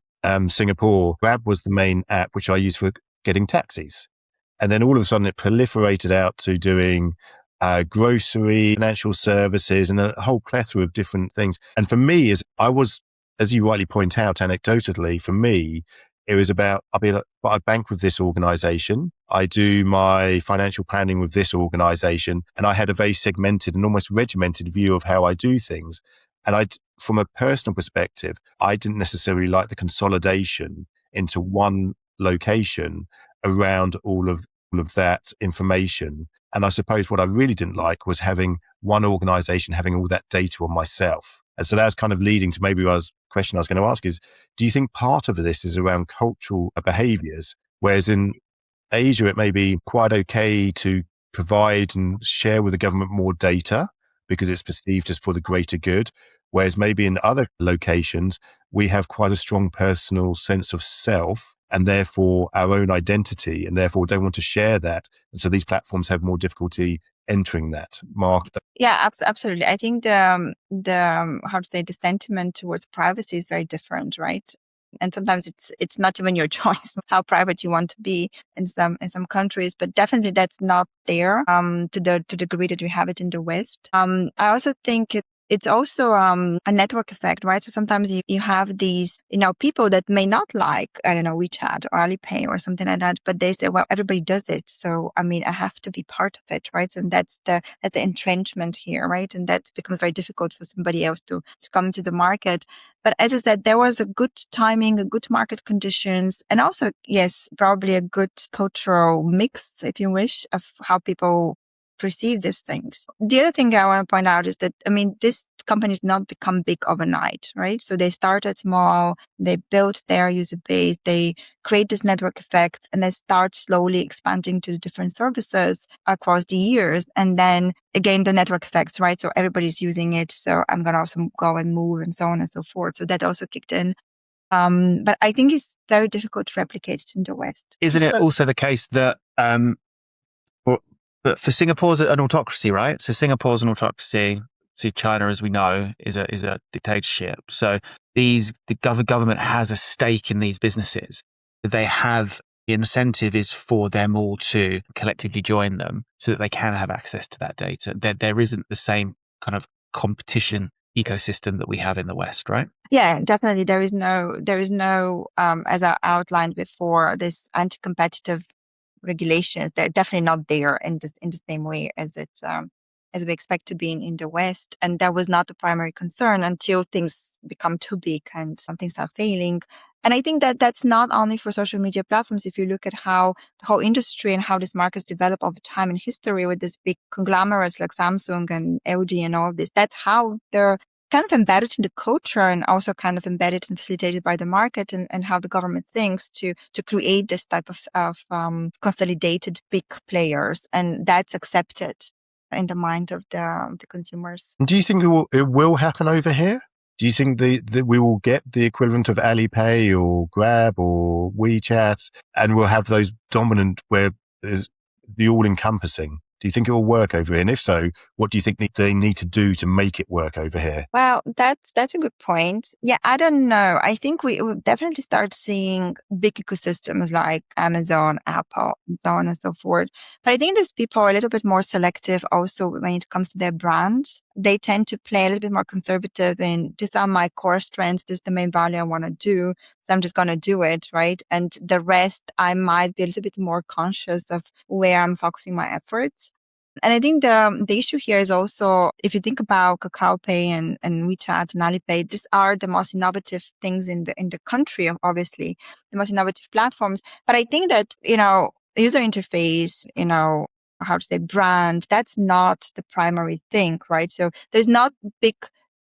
Singapore, Grab was the main app which I used for getting taxis. And then all of a sudden it proliferated out to doing grocery, financial services, and a whole plethora of different things. And for me, as you rightly point out, anecdotally, for me, it was about, I bank with this organization. I do my financial planning with this organization. And I had a very segmented and almost regimented view of how I do things. And from a personal perspective, I didn't necessarily like the consolidation into one location around all of that information. And I suppose what I really didn't like was having one organization having all that data on myself. And so that's kind of leading to maybe question I was going to ask is, do you think part of this is around cultural behaviors? Whereas in Asia, it may be quite okay to provide and share with the government more data because it's perceived as for the greater good. Whereas maybe in other locations, we have quite a strong personal sense of self and therefore our own identity and therefore don't want to share that. And so these platforms have more difficulty entering that market. Yeah, absolutely. I think the sentiment towards privacy is very different, right? And sometimes it's not even your choice how private you want to be in some countries, but definitely that's not there to the degree that we have it in the West. I also think it's also a network effect, right? So sometimes you have these, people that may not like, I don't know, WeChat or Alipay or something like that, but they say, well, everybody does it. So, I have to be part of it, right? So that's the entrenchment here, right? And that becomes very difficult for somebody else to come into the market. But as I said, there was a good timing, a good market conditions, and also, yes, probably a good cultural mix, if you wish, of how people perceive these things. The other thing I want to point out is that, this company's not become big overnight, right? So they started small, they built their user base, they create this network effects, and they start slowly expanding to the different services across the years. And then again, the network effects, right? So everybody's using it. So I'm going to also go and move and so on and so forth. So that also kicked in. But I think it's very difficult to replicate it in the West. Isn't it also the case that for Singapore's an autocracy, right? So Singapore's an autocracy. See, China, as we know, is a dictatorship. So the government has a stake in these businesses. They have the incentive is for them all to collectively join them so that they can have access to that data. There isn't the same kind of competition ecosystem that we have in the West, right? Yeah, definitely. There is no, as I outlined before, this anti-competitive regulations. They're definitely not there in the same way as as we expect to be in the West. And that was not the primary concern until things become too big and some things are failing. And I think that that's not only for social media platforms. If you look at how the whole industry and how these markets develop over time in history with these big conglomerates like Samsung and LG and all of this, that's how they're kind of embedded in the culture and also kind of embedded and facilitated by the market and how the government thinks to create this type of consolidated big players. And that's accepted in the mind of the consumers. Do you think it will happen over here? Do you think that we will get the equivalent of Alipay or Grab or WeChat and we'll have those dominant where there's the all-encompassing? Do you think it will work over here? And if so, what do you think they need to do to make it work over here? Well, that's a good point. Yeah, I don't know. I think we will definitely start seeing big ecosystems like Amazon, Apple, and so on and so forth. But I think these people are a little bit more selective also when it comes to their brands. They tend to play a little bit more conservative in these are my core strengths, this is the main value I want to do. So I'm just going to do it, right? And the rest, I might be a little bit more conscious of where I'm focusing my efforts. And I think the issue here is also, if you think about Kakao Pay and WeChat and Alipay, these are the most innovative things in the country, obviously, the most innovative platforms. But I think that, user interface, how to say brand, that's not the primary thing, right? So there's not big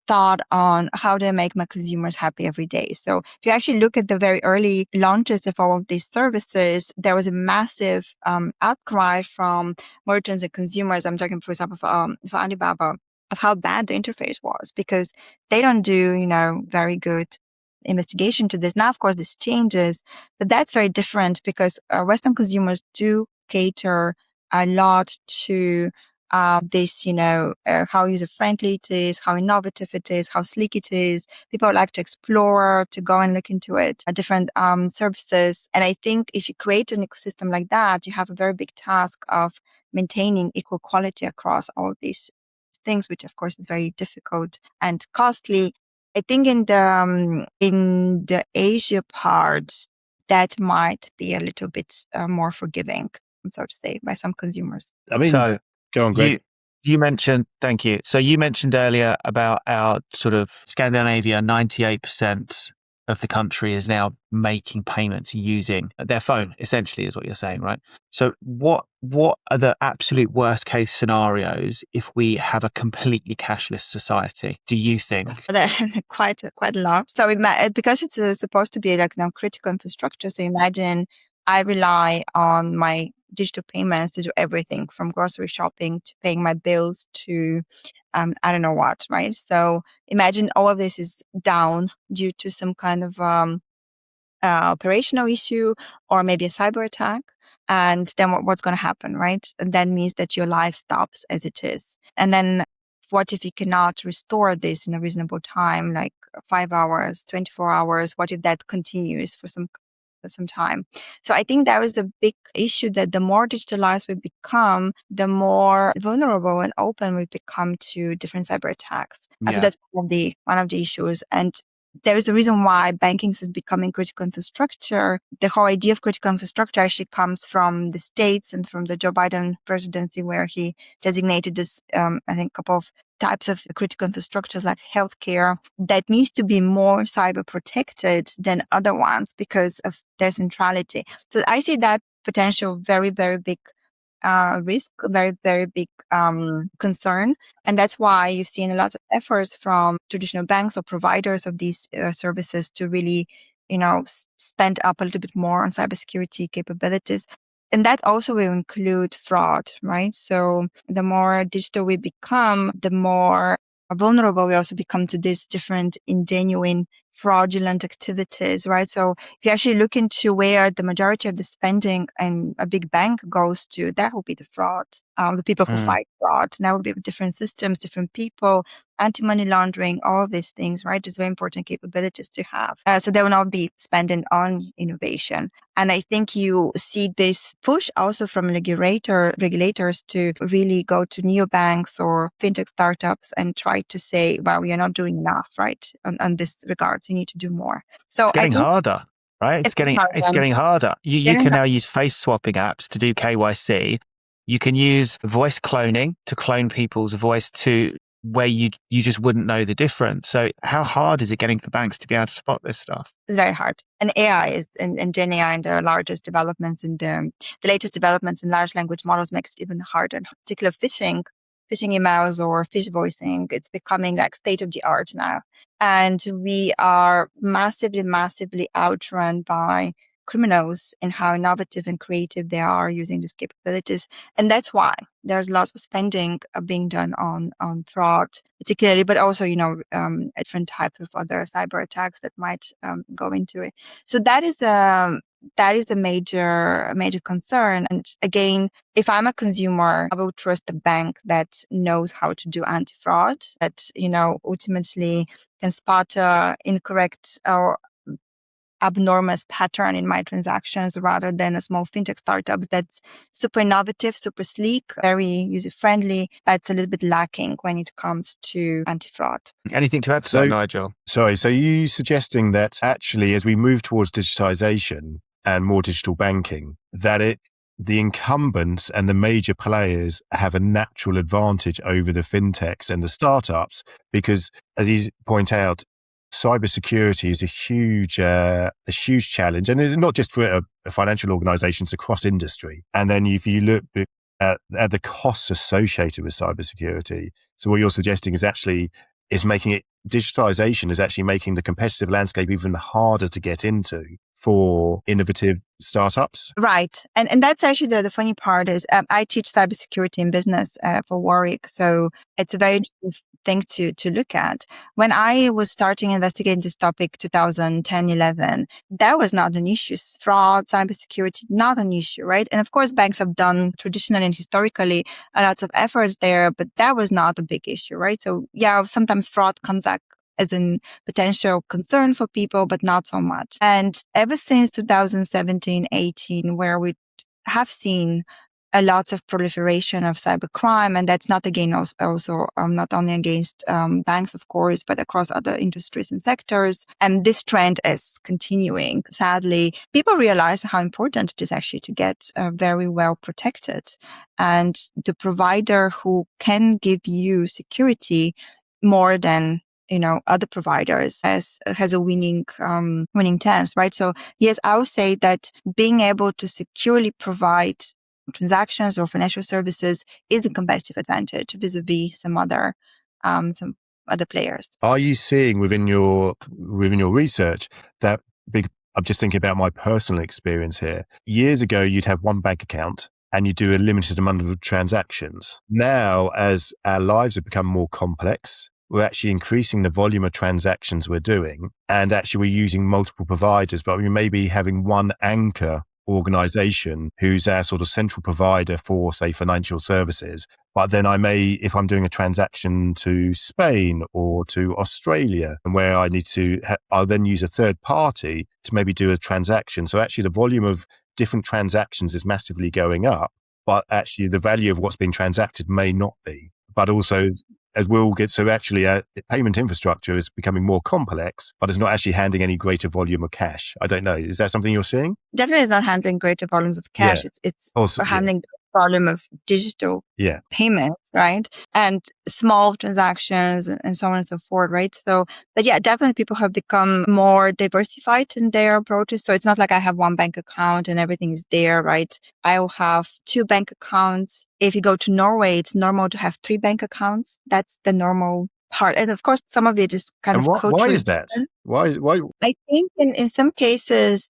thought on how do I make my consumers happy every day. So if you actually look at the very early launches of all of these services, there was a massive outcry from merchants and consumers. I'm talking, for example, for Alibaba, of how bad the interface was because they don't do, very good investigation to this. Now, of course, this changes, but that's very different because Western consumers do cater a lot to this, how user-friendly it is, how innovative it is, how sleek it is. People like to explore, to go and look into it, different services. And I think if you create an ecosystem like that, you have a very big task of maintaining equal quality across all of these things, which of course is very difficult and costly. I think in the Asia part, that might be a little bit more forgiving, so to say, by some consumers. I mean, so go on, Greg. You mentioned, thank you. So you mentioned earlier about our sort of Scandinavia, 98% of the country is now making payments using their phone, essentially, is what you're saying, right? So what are the absolute worst case scenarios if we have a completely cashless society, do you think? They're quite a lot. So because it's supposed to be like critical infrastructure. So imagine I rely on my digital payments to do everything from grocery shopping to paying my bills to I don't know what, right? So imagine all of this is down due to some kind of operational issue or maybe a cyber attack. And then what's going to happen, right? And that means that your life stops as it is. And then what if you cannot restore this in a reasonable time, like 5 hours, 24 hours? What if that continues for some some time. So I think that was a big issue, that the more digitalized we become, the more vulnerable and open we become to different cyber attacks. So that's one of the issues. And there is a reason why banking is becoming critical infrastructure. The whole idea of critical infrastructure actually comes from the States and from the Joe Biden presidency, where he designated this, I think, couple of types of critical infrastructures like healthcare that needs to be more cyber protected than other ones because of their centrality. So I see that potential very, very big risk, very, very big concern. And that's why you've seen a lot of efforts from traditional banks or providers of these services to really, spend up a little bit more on cybersecurity capabilities. And that also will include fraud, right? So the more digital we become, the more vulnerable we also become to these different ingenuine fraudulent activities, right? So if you actually look into where the majority of the spending in a big bank goes to, that will be the fraud. The people who fight fraud, that will be different systems, different people, anti-money laundering, all of these things, right? It's very important capabilities to have. So they will not be spending on innovation. And I think you see this push also from regulators to really go to neobanks or fintech startups and try to say, well, we are not doing enough, right? On this regards, you need to do more. So it's getting harder, right? It's getting harder. You can now use face swapping apps to do KYC. You can use voice cloning to clone people's voice to where you just wouldn't know the difference. So how hard is it getting for banks to be able to spot this stuff? It's very hard. And AI and Gen AI and the largest developments and the latest developments in large language models makes it even harder. In particular, phishing emails or fish voicing, it's becoming like state of the art now. And we are massively, massively outrun by criminals in how innovative and creative they are using these capabilities. And that's why there's lots of spending being done on fraud, particularly, but also, different types of other cyber attacks that might go into it. So that is a major concern. And again, if I'm a consumer, I will trust a bank that knows how to do anti-fraud, that, ultimately can spot incorrect or abnormal pattern in my transactions, rather than a small fintech startup that's super innovative, super sleek, very user-friendly, but it's a little bit lacking when it comes to anti-fraud. Anything to add to that, Nigel? Sorry, so you suggesting that actually as we move towards digitization and more digital banking, that the incumbents and the major players have a natural advantage over the fintechs and the startups, because as you point out, cybersecurity is a huge challenge, and it's not just for financial organizations, across industry. And then if you look at the costs associated with cybersecurity, so what you're suggesting is making it, digitalization is actually making the competitive landscape even harder to get into for innovative startups. Right. And that's actually the funny part is I teach cybersecurity in business for Warwick. So it's a very thing to look at. When I was starting investigating this topic 2010-11, that was not an issue. Fraud, cybersecurity, not an issue, right? And of course, banks have done traditionally and historically lots of efforts there, but that was not a big issue, right? So yeah, sometimes fraud comes back as a potential concern for people, but not so much. And ever since 2017-18, where we have seen a lot of proliferation of cybercrime, and that's not again also not only against banks, of course, but across other industries and sectors. And this trend is continuing. Sadly, people realize how important it is actually to get very well protected, and the provider who can give you security more than other providers has a winning chance, right? So yes, I would say that being able to securely provide transactions or financial services is a competitive advantage vis-a-vis some other players. Are you seeing within your research that big? I'm just thinking about my personal experience here. Years ago, you'd have one bank account and you do a limited amount of transactions. Now, as our lives have become more complex, we're actually increasing the volume of transactions we're doing, and actually we're using multiple providers, but we may be having one anchor organization who's our sort of central provider for, say, financial services. But then I may, if I'm doing a transaction to Spain or to Australia, and where I need to, I'll then use a third party to maybe do a transaction. So actually the volume of different transactions is massively going up, but actually the value of what's being transacted may not be. But also, as we'll get, so actually payment infrastructure is becoming more complex, but it's not actually handling any greater volume of cash. I don't know. Is that something you're seeing? Definitely it's not handling greater volumes of cash. Yeah. It's Also, handling volume of digital payments, right? And small transactions and so on and so forth, right? So, but yeah, definitely people have become more diversified in their approaches. So it's not like I have one bank account and everything is there, right? I will have 2 bank accounts. If you go to Norway, it's normal to have 3 bank accounts. That's the normal part. And of course, some of it is kind of culturally. Why is that? Why? I think in some cases,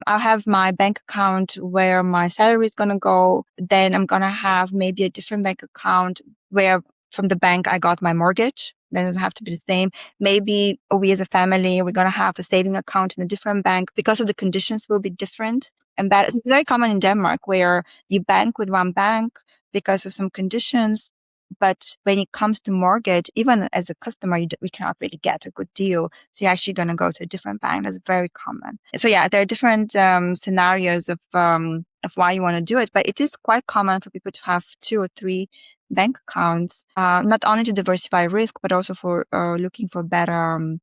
I'll have my bank account where my salary is going to go. Then I'm going to have maybe a different bank account where from the bank I got my mortgage. Then it'll have to be the same. Maybe we as a family, we're going to have a saving account in a different bank because of the conditions will be different. And that is very common in Denmark where you bank with one bank because of some conditions. But when it comes to mortgage, even as a customer, we cannot really get a good deal. So you're actually going to go to a different bank. That's very common. So yeah, there are different scenarios of why you want to do it. But it is quite common for people to have 2 or 3 bank accounts, not only to diversify risk, but also for looking for better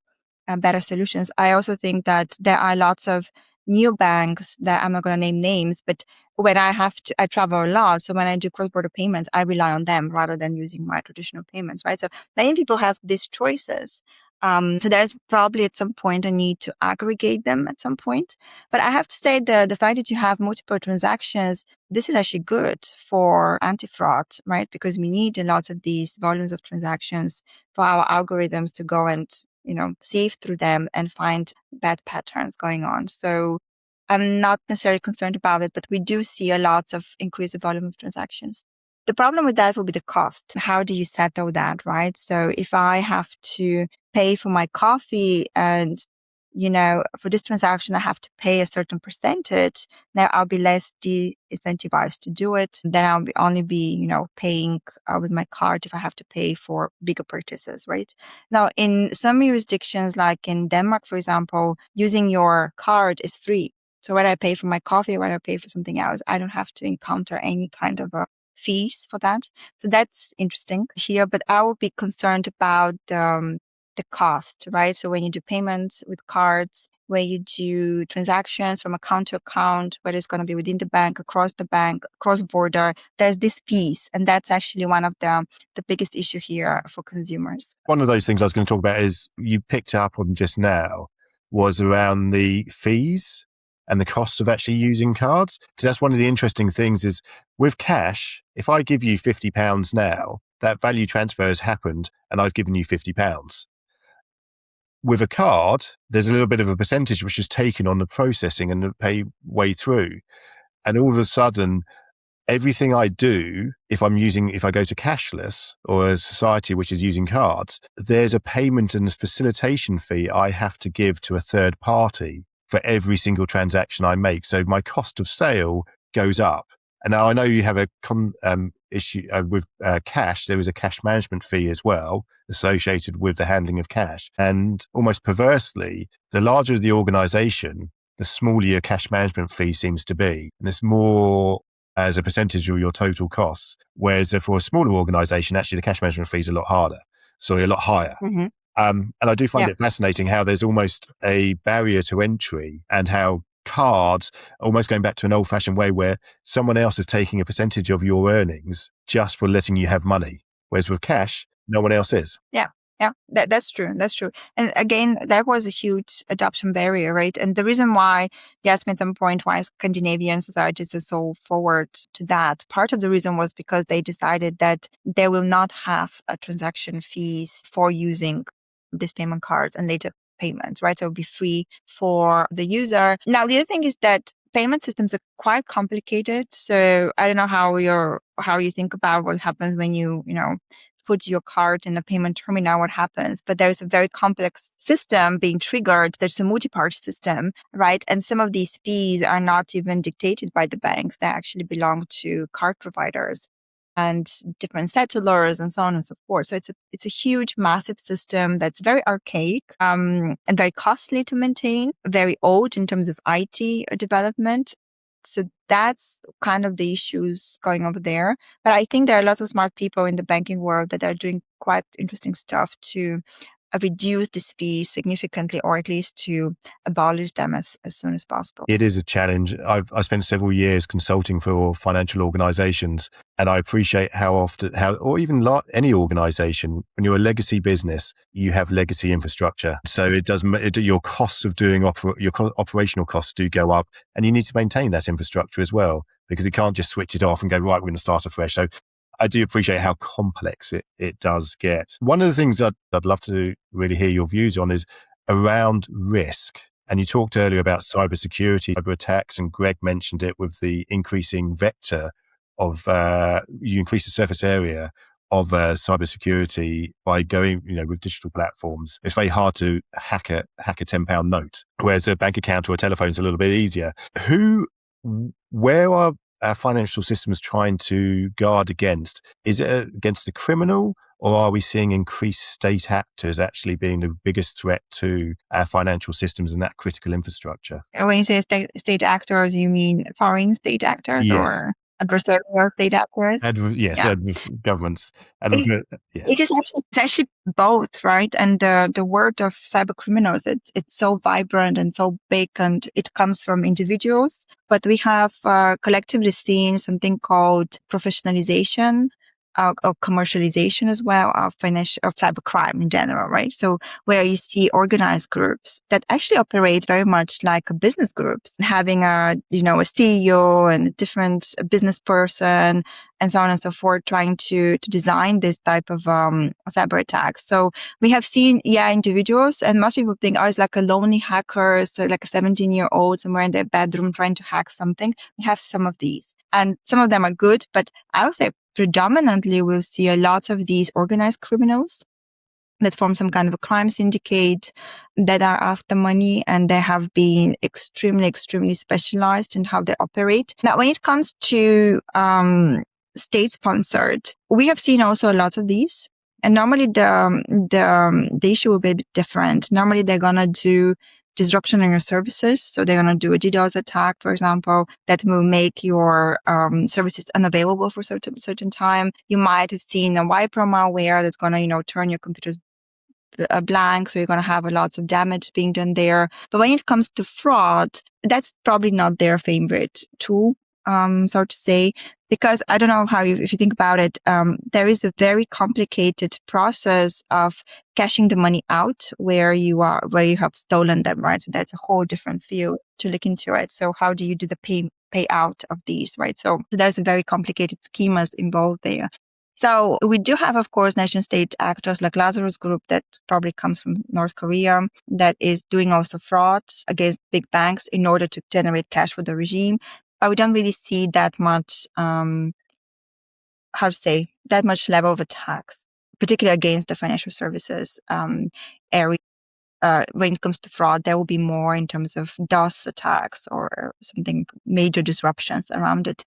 solutions. I also think that there are lots of new banks that I'm not going to name names, but when I travel a lot. So when I do cross-border payments, I rely on them rather than using my traditional payments, right? So many people have these choices. So there's probably at some point a need to aggregate them at some point. But I have to say the fact that you have multiple transactions, this is actually good for anti-fraud, right? Because we need lots of these volumes of transactions for our algorithms to go and sieve through them and find bad patterns going on. So I'm not necessarily concerned about it, but we do see a lot of increased volume of transactions. The problem with that will be the cost. How do you settle that, right? So if I have to pay for my coffee and, for this transaction, I have to pay a certain percentage, now I'll be less de-incentivized to do it. Then I'll only be, paying with my card if I have to pay for bigger purchases, right? Now, in some jurisdictions, like in Denmark, for example, using your card is free. So whether I pay for my coffee or whether I pay for something else, I don't have to encounter any kind of fees for that. So that's interesting here, but I will be concerned about the cost, right? So when you do payments with cards, when you do transactions from account to account, whether it's going to be within the bank, across the bank, cross border, there's this fees. And that's actually one of the biggest issue here for consumers. One of those things I was going to talk about is you picked up on just now was around the fees and the costs of actually using cards. Because that's one of the interesting things is with cash, if I give you £50 now, that value transfer has happened and I've given you £50. With a card, there's a little bit of a percentage which is taken on the processing and the pay way through. And all of a sudden, everything I do, if I go to cashless or a society which is using cards, there's a payment and facilitation fee I have to give to a third party for every single transaction I make. So my cost of sale goes up. And now I know you have a issue with cash. There is a cash management fee as well associated with the handling of cash. And almost perversely, the larger the organization, the smaller your cash management fee seems to be. And it's more as a percentage of your total costs. Whereas for a smaller organization, actually the cash management fee is a lot higher. Mm-hmm. And I do find it fascinating how there's almost a barrier to entry and how cards almost going back to an old-fashioned way where someone else is taking a percentage of your earnings just for letting you have money. Whereas with cash, no one else is. Yeah, that's true. That's true. And again, that was a huge adoption barrier, right? And the reason why you asked me at some point why Scandinavian societies are so forward to that, part of the reason was because they decided that they will not have a transaction fees for using these payment cards and later payments, right? So it'll be free for the user. Now, the other thing is that payment systems are quite complicated. So I don't know how you think about what happens when you put your card in a payment terminal, what happens. But there's a very complex system being triggered. There's a multi-party system, right? And some of these fees are not even dictated by the banks. They actually belong to card providers. and different settlers and so on and so forth. So it's a huge, massive system that's very archaic and very costly to maintain, very old in terms of IT development. So that's kind of the issues going over there. But I think there are lots of smart people in the banking world that are doing quite interesting stuff to reduce these fees significantly, or at least to abolish them as soon as possible. It is a challenge. I spent several years consulting for financial organizations, and I appreciate how often, or even any organization, when you're a legacy business, you have legacy infrastructure. So your costs of doing your operational costs do go up, and you need to maintain that infrastructure as well, because you can't just switch it off and go, right, we're going to start afresh. So I do appreciate how complex it does get. One of the things I'd love to really hear your views on is around risk. And you talked earlier about cybersecurity, cyber attacks, and Greg mentioned it with the increasing vector of, you increase the surface area of cybersecurity by going, with digital platforms. It's very hard to hack a £10 note, whereas a bank account or a telephone is a little bit easier. Where are our financial systems trying to guard against? Is it against the criminal, or are we seeing increased state actors actually being the biggest threat to our financial systems and that critical infrastructure? When you say state actors, you mean foreign state actors? Yes. Or adversarial state actors? Governments. It's actually both, right? And the word of cyber criminals, it's so vibrant and so big, and it comes from individuals. But we have collectively seen something called professionalization or commercialization as well of cybercrime in general, right? So where you see organized groups that actually operate very much like business groups, having a CEO and a different business person and so on and so forth, trying to design this type of cyber attacks. So we have seen, individuals, and most people think, it's like a lonely hacker, so like a 17-year-old somewhere in their bedroom trying to hack something. We have some of these, and some of them are good, but I would say predominantly we'll see a lot of these organized criminals that form some kind of a crime syndicate that are after money, and they have been extremely, extremely specialized in how they operate. Now, when it comes to state-sponsored, we have seen also a lot of these. And normally the issue will be a bit different. Normally they're going to do disruption in your services. So they're going to do a DDoS attack, for example, that will make your services unavailable for certain time. You might have seen a wiper malware that's going to, turn your computers blank. So you're going to have lots of damage being done there. But when it comes to fraud, that's probably not their favorite tool, so to say, because I don't know if you think about it, there is a very complicated process of cashing the money out where you have stolen them, right? So that's a whole different field to look into it. So how do you do the payout of these, right? So there's a very complicated schemas involved there. So we do have, of course, nation state actors like Lazarus Group that probably comes from North Korea that is doing also fraud against big banks in order to generate cash for the regime. But we don't really see that much, that much level of attacks, particularly against the financial services area. When it comes to fraud, there will be more in terms of DOS attacks or something, major disruptions around it.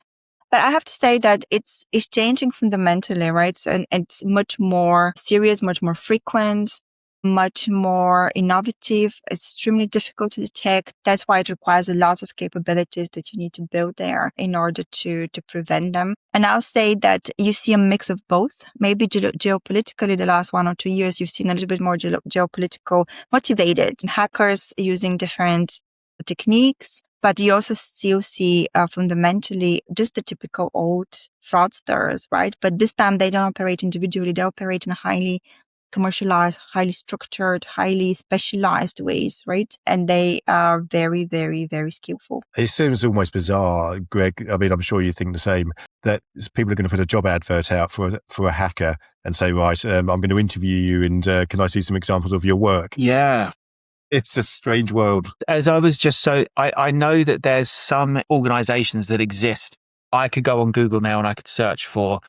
But I have to say that it's changing fundamentally, right? So, and it's much more serious, much more frequent, much more innovative, extremely difficult to detect. That's why it requires a lot of capabilities that you need to build there in order to prevent them. And I'll say that you see a mix of both. Maybe geopolitically, the last 1 or 2 years, you've seen a little bit more geopolitical motivated hackers using different techniques. But you also still see fundamentally just the typical old fraudsters, right? But this time they don't operate individually. They operate in a highly commercialized, highly structured, highly specialized ways, right? And they are very, very, very skillful. It seems almost bizarre, Greg. I mean, I'm sure you think the same, that people are going to put a job advert out for a hacker and say, right, I'm going to interview you and can I see some examples of your work? Yeah. It's a strange world. As I was I know that there's some organizations that exist. I could go on Google now and I could search for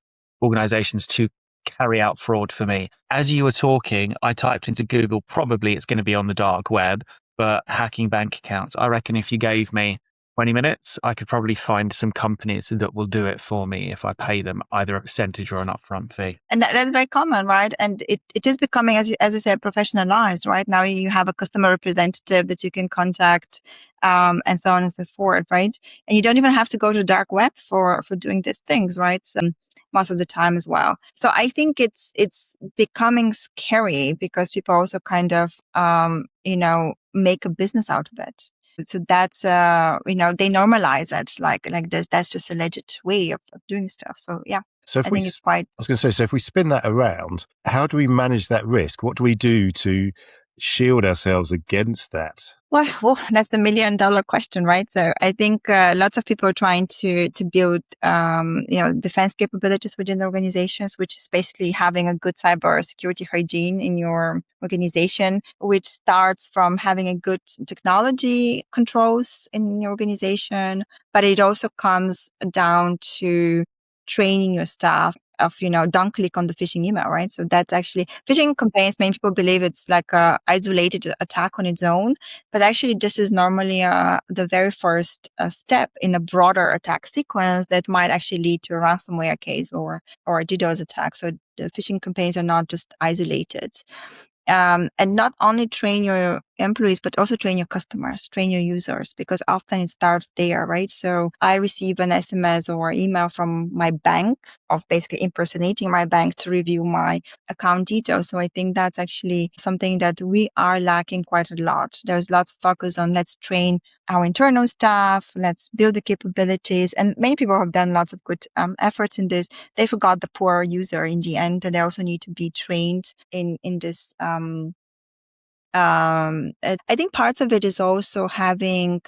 organizations to carry out fraud for me. As you were talking, I typed into Google, probably it's going to be on the dark web, but hacking bank accounts. I reckon if you gave me 20 minutes, I could probably find some companies that will do it for me if I pay them either a percentage or an upfront fee. And that's very common, right? And it is becoming, as I said, professionalized, right? Now you have a customer representative that you can contact, and so on and so forth, right? And you don't even have to go to the dark web for doing these things, right? So most of the time as well. So I think it's becoming scary because people also kind of, make a business out of it. So that's, they normalize it like this. That's just a legit way of doing stuff. So yeah. So if I think it's quite. I was going to say, so if we spin that around, how do we manage that risk? What do we do to shield ourselves against that? Well, that's the $1 million question, right? So I think lots of people are trying to build, defense capabilities within organizations, which is basically having a good cyber security hygiene in your organization, which starts from having a good technology controls in your organization, but it also comes down to training your staff of, don't click on the phishing email, right? So that's actually phishing campaigns. Many people believe it's like a isolated attack on its own, but actually this is normally the very first step in a broader attack sequence that might actually lead to a ransomware case or a DDoS attack. So the phishing campaigns are not just isolated. And not only train your employees, but also train your customers, train your users, because often it starts there, right? So I receive an SMS or email from my bank of basically impersonating my bank to review my account details. So I think that's actually something that we are lacking quite a lot. There's lots of focus on let's train our internal staff, let's build the capabilities. And many people have done lots of good efforts in this. They forgot the poor user in the end, and they also need to be trained in this. I think parts of it is also having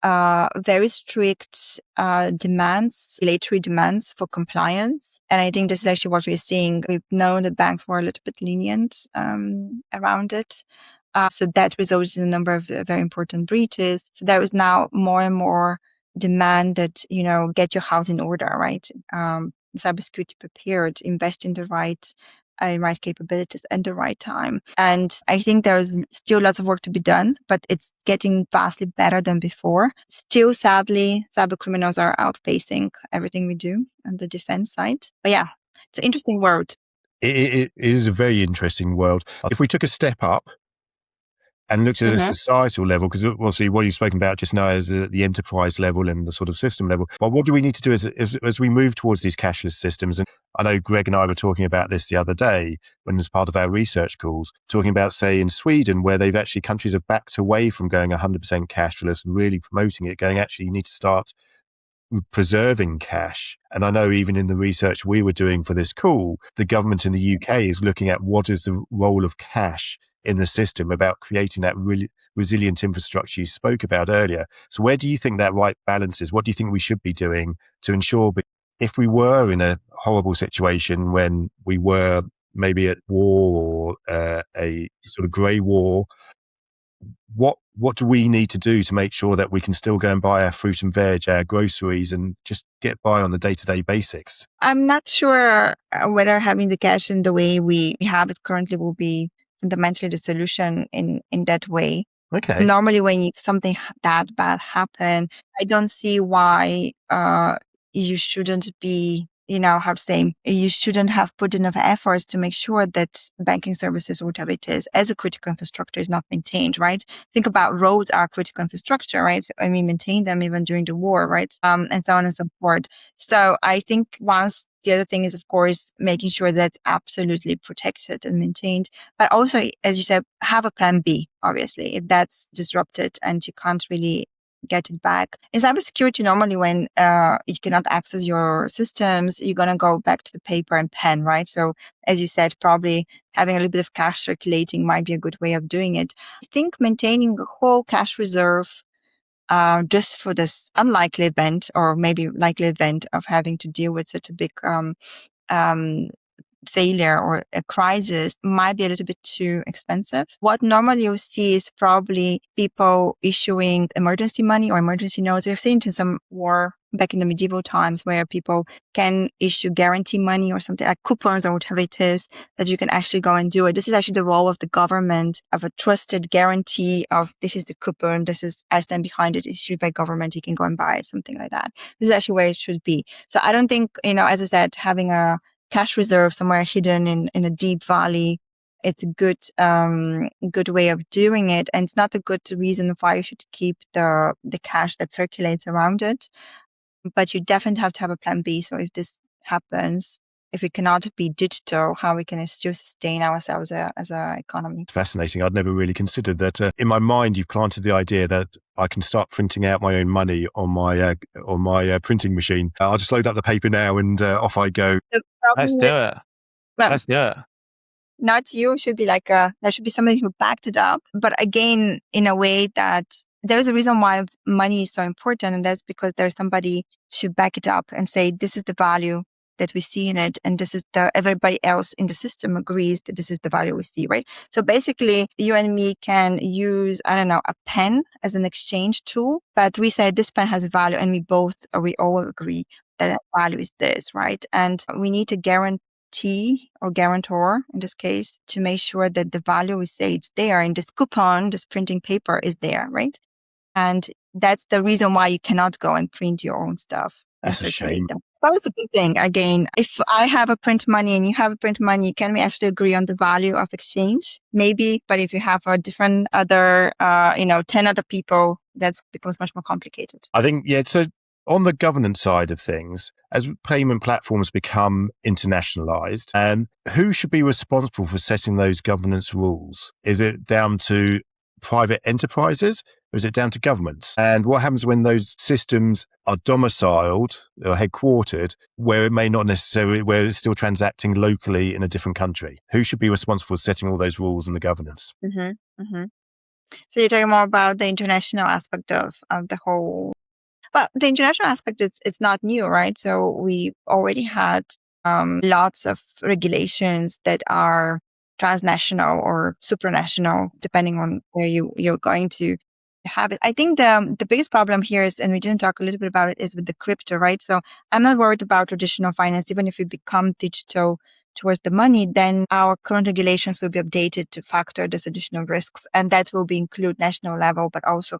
very strict demands, regulatory demands for compliance. And I think this is actually what we're seeing. We've known that banks were a little bit lenient around it. So that resulted in a number of very important breaches. So there is now more and more demand that, get your house in order, right? Cybersecurity prepared, invest in the right capabilities at the right time. And I think there's still lots of work to be done, but it's getting vastly better than before. Still, sadly, cyber criminals are outpacing everything we do on the defense side. But yeah, it's an interesting world. It is a very interesting world. If we took a step up and looked at a societal level, because obviously what you've spoken about just now is the enterprise level and the sort of system level. But what do we need to do as we move towards these cashless systems? And I know Greg and I were talking about this the other day when as part of our research calls, talking about, say, in Sweden, where countries have backed away from going 100% cashless and really promoting it, going, actually, you need to start preserving cash. And I know even in the research we were doing for this call, the government in the UK is looking at what is the role of cash in the system about creating that really resilient infrastructure you spoke about earlier. So where do you think that right balance is? What do you think we should be doing to ensure if we were in a horrible situation when we were maybe at war or a sort of grey war, what do we need to do to make sure that we can still go and buy our fruit and veg, our groceries, and just get by on the day-to-day basics? I'm not sure whether having the cash in the way we have it currently will be fundamentally the solution in that way. Okay. Normally, when something that bad happen, I don't see why you shouldn't be, you shouldn't have put enough efforts to make sure that banking services, whatever it is, as a critical infrastructure is not maintained, right? Think about roads are critical infrastructure, right? So, maintain them even during the war, right? And so on and so forth. So I think the other thing is, of course, making sure that's absolutely protected and maintained. But also, as you said, have a plan B, obviously, if that's disrupted and you can't really get it back. In cybersecurity, normally when you cannot access your systems, you're going to go back to the paper and pen, right? So as you said, probably having a little bit of cash circulating might be a good way of doing it. I think maintaining a whole cash reserve just for this unlikely event or maybe likely event of having to deal with such a big failure or a crisis might be a little bit too expensive. What normally you'll see is probably people issuing emergency money or emergency notes. We've seen it in some war back in the medieval times where people can issue guarantee money or something like coupons or whatever it is that you can actually go and do it. This is actually the role of the government, of a trusted guarantee of this is the coupon, this is I stand behind it, it's issued by government, you can go and buy it, something like that. This is actually where it should be. So I don't think, as I said, having a cash reserve somewhere hidden in a deep valley, it's a good way of doing it. And it's not a good reason why you should keep the cash that circulates around it. But you definitely have to have a plan B. So if this happens, if we cannot be digital, how we can still sustain ourselves as an economy. Fascinating. I'd never really considered that. In my mind, you've planted the idea that I can start printing out my own money on my printing machine. I'll just load up the paper now and off I go. Let's do it. Well, Let's do it. Not you, should be like there should be somebody who backed it up. But again, in a way that there is a reason why money is so important. And that's because there's somebody to back it up and say, this is the value that we see in it. And this is everybody else in the system agrees that this is the value we see, right? So basically you and me can use, a pen as an exchange tool, but we say this pen has value and we all agree that value is this, right? And we need to guarantee or guarantor in this case to make sure that the value we say it's there in this coupon, this printing paper is there, right? And that's the reason why you cannot go and print your own stuff. That's a shame. That was a good thing. Again, if I have a print money and you have a print money, can we actually agree on the value of exchange? Maybe. But if you have a different 10 other people, that becomes much more complicated. I think, so on the governance side of things, as payment platforms become internationalized, who should be responsible for setting those governance rules? Is it down to private enterprises or is it down to governments? And what happens when those systems are domiciled or headquartered where it may not necessarily, where it's still transacting locally in a different country? Who should be responsible for setting all those rules and the governance? So you're talking more about the international aspect of the whole. Well, the international aspect it's not new, right? So we already had lots of regulations that are transnational or supranational, depending on where you're going to have it. I think the biggest problem here is, and we didn't talk a little bit about it, is with the crypto, right? So I'm not worried about traditional finance. Even if we become digital towards the money, then our current regulations will be updated to factor these additional risks. And that will include national level, but also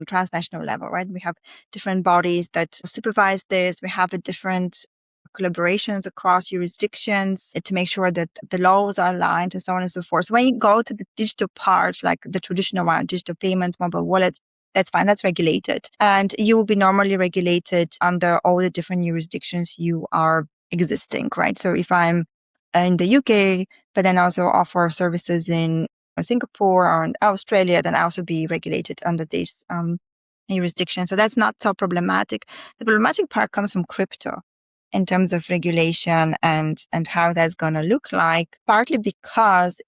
transnational level, right? We have different bodies that supervise this. We have a different collaborations across jurisdictions to make sure that the laws are aligned and so on and so forth. So when you go to the digital part, like the traditional one, digital payments, mobile wallets, that's fine. That's regulated. And you will be normally regulated under all the different jurisdictions you are existing, right? So if I'm in the UK, but then also offer services in Singapore or in Australia, then I also be regulated under this jurisdiction. So that's not so problematic. The problematic part comes from crypto in terms of regulation and how that's going to look like, partly because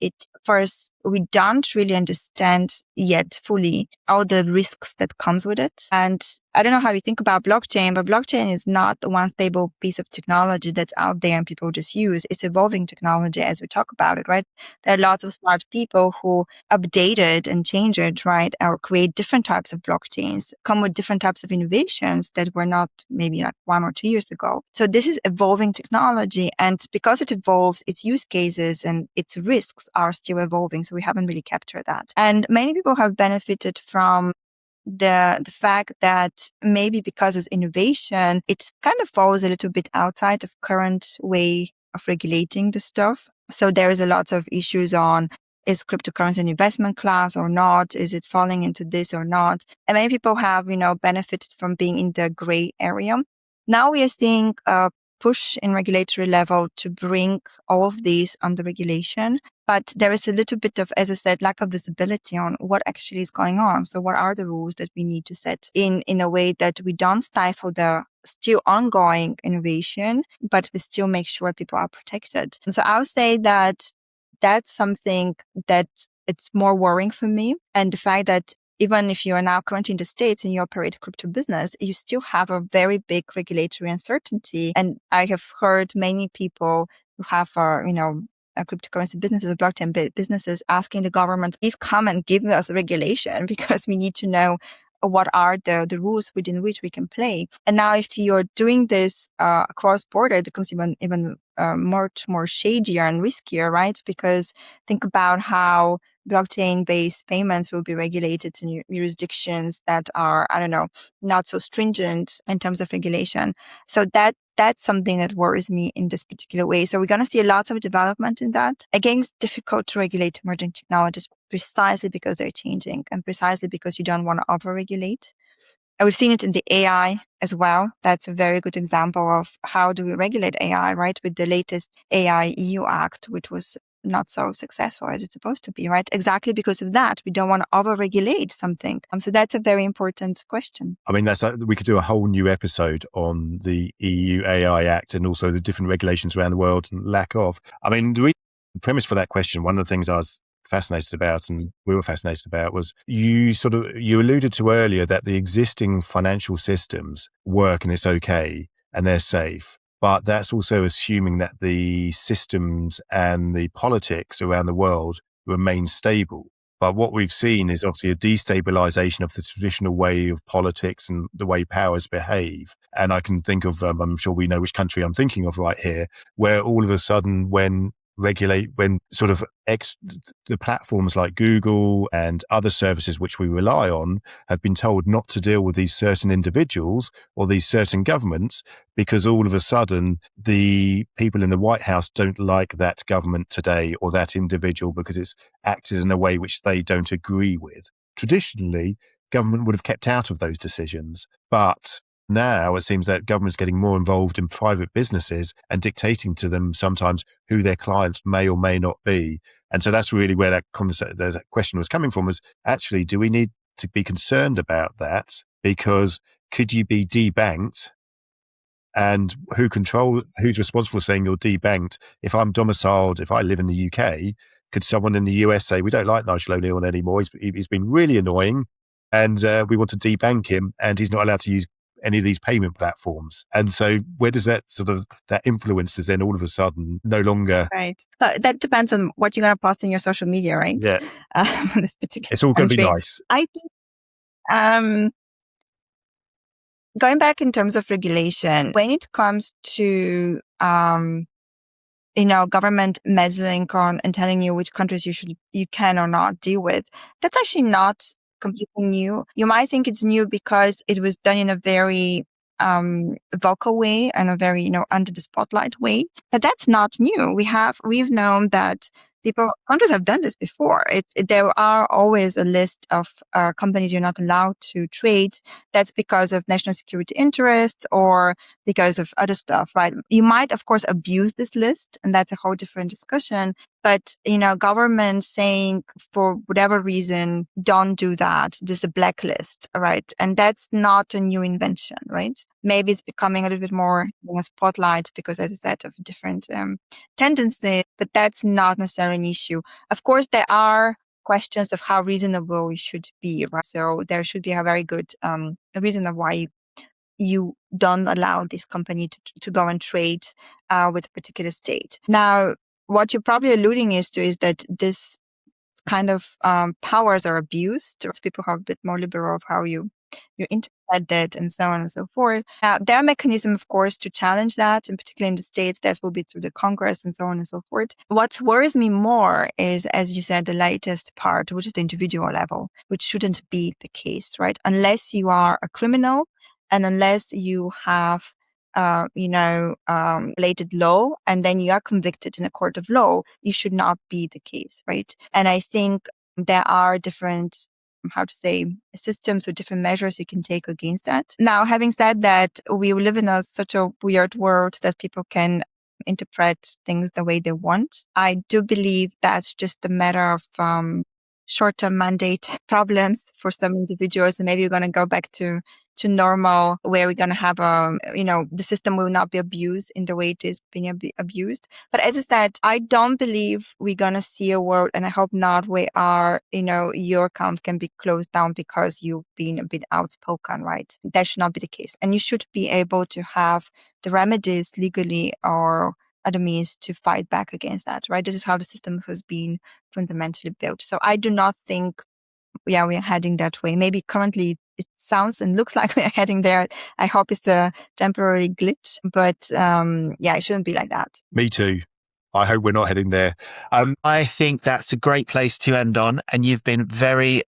first, we don't really understand yet fully all the risks that comes with it. And I don't know how you think about blockchain, but blockchain is not one stable piece of technology that's out there and people just use. It's evolving technology as we talk about it, right? There are lots of smart people who update it and change it, right? Or create different types of blockchains, come with different types of innovations that were not maybe like 1 or 2 years ago. So this is evolving technology. And because it evolves, its use cases and its risks are still evolving. So we haven't really captured that. And many people have benefited from the fact that maybe because it's innovation, it kind of falls a little bit outside of current way of regulating the stuff. So there is a lot of issues on, is cryptocurrency an investment class or not? Is it falling into this or not? And many people have, benefited from being in the gray area. Now we are seeing a push in regulatory level to bring all of these under regulation. But there is a little bit of, as I said, lack of visibility on what actually is going on. So what are the rules that we need to set in a way that we don't stifle the still ongoing innovation, but we still make sure people are protected. And so I'll say that that's something that it's more worrying for me. And the fact that even if you are now currently in the States and you operate a crypto business, you still have a very big regulatory uncertainty. And I have heard many people who have, cryptocurrency businesses or blockchain businesses asking the government, please come and give us regulation because we need to know what are the rules within which we can play. And now if you're doing this across border, it becomes even much more shadier and riskier, right? Because think about how blockchain-based payments will be regulated in jurisdictions that are, I don't know, not so stringent in terms of regulation. So that's something that worries me in this particular way. So we're going to see lots of development in that. Again, it's difficult to regulate emerging technologies precisely because they're changing and precisely because you don't want to overregulate. And we've seen it in the AI as well. That's a very good example of how do we regulate AI, right? With the latest AI EU Act, which was not so successful as it's supposed to be, right? Exactly because of that. We don't want to overregulate something. So that's a very important question. I mean, we could do a whole new episode on the EU AI Act and also the different regulations around the world and lack of. I mean, the premise for that question, one of the things I was fascinated about and we were fascinated about was you alluded to earlier that the existing financial systems work and it's okay and they're safe. But that's also assuming that the systems and the politics around the world remain stable. But what we've seen is obviously a destabilization of the traditional way of politics and the way powers behave. And I can think of, I'm sure we know which country I'm thinking of right here, where all of a sudden when the platforms like Google and other services which we rely on have been told not to deal with these certain individuals or these certain governments because all of a sudden the people in the White House don't like that government today or that individual because it's acted in a way which they don't agree with. Traditionally, government would have kept out of those decisions, but now it seems that government's getting more involved in private businesses and dictating to them sometimes who their clients may or may not be. And so that's really where that question was coming from, was actually, do we need to be concerned about that? Because could you be debanked? And who's responsible for saying you're debanked? If I'm domiciled, if I live in the UK, could someone in the US say, we don't like Nigel O'Neill anymore, he's been really annoying and we want to debank him and he's not allowed to use any of these payment platforms. And so where does that influence is then all of a sudden no longer... Right. That depends on what you're going to post in your social media, right? Yeah. This particular it's all going to be nice. I think going back in terms of regulation, when it comes to government meddling on and telling you which countries you can or not deal with, that's actually not completely new. You might think it's new because it was done in a very vocal way and a very under the spotlight way, but that's not new. We've known that countries have done this before. There are always a list of companies you're not allowed to trade. That's because of national security interests or because of other stuff, right? You might, of course, abuse this list, and that's a whole different discussion. But, government saying for whatever reason, don't do that. There's a blacklist, right? And that's not a new invention, right? Maybe it's becoming a little bit more in a spotlight because, as I said, of different tendencies, but that's not necessarily an issue. Of course, there are questions of how reasonable it should be, right? So there should be a very good reason of why you don't allow this company to go and trade with a particular state. Now, what you're probably alluding is that this kind of powers are abused. People have a bit more liberal of how you interpret that and so on and so forth. There are mechanisms, of course, to challenge that, and particularly in the States, that will be through the Congress and so on and so forth. What worries me more is, as you said, the latest part, which is the individual level, which shouldn't be the case, right? Unless you are a criminal and unless you have related law, and then you are convicted in a court of law, you should not be the case, right? And I think there are different, systems or different measures you can take against that. Now, having said that, we live in such a weird world that people can interpret things the way they want. I do believe that's just a matter of short-term mandate problems for some individuals, and maybe we're going to go back to normal, where we're going to have the system will not be abused in the way it is being abused. But as I said, I don't believe we're going to see a world, and I hope not, where your account can be closed down because you've been a bit outspoken, right? That should not be the case, and you should be able to have the remedies legally or other means to fight back against that, right? This is how the system has been fundamentally built. So I do not think, we are heading that way. Maybe currently it sounds and looks like we're heading there. I hope it's a temporary glitch, but it shouldn't be like that. Me too. I hope we're not heading there. I think that's a great place to end on. And you've been very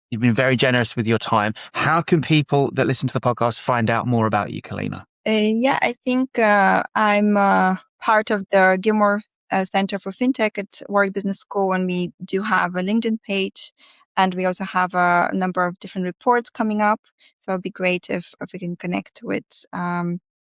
generous with your time. How can people that listen to the podcast find out more about you, Kalina? I think I'm part of the Gilmore Center for FinTech at Warwick Business School, and we do have a LinkedIn page, and we also have a number of different reports coming up. So it'd be great if we can connect with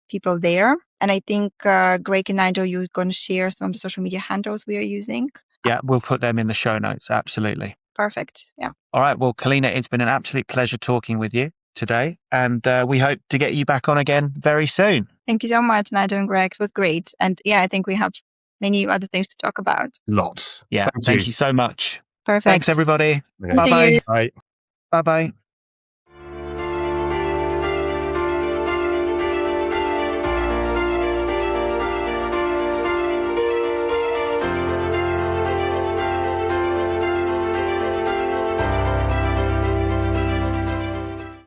people there. And I think Greg and Nigel, you're going to share some of the social media handles we are using. Yeah, we'll put them in the show notes. Absolutely. Perfect. Yeah. All right. Well, Kalina, it's been an absolute pleasure talking with you today, and we hope to get you back on again very soon. Thank you so much, Nigel and Greg. It was great. And I think we have many other things to talk about. Lots. Yeah. Thank you so much. Perfect. Thanks, everybody. Okay. Bye-bye. Bye. Bye-bye.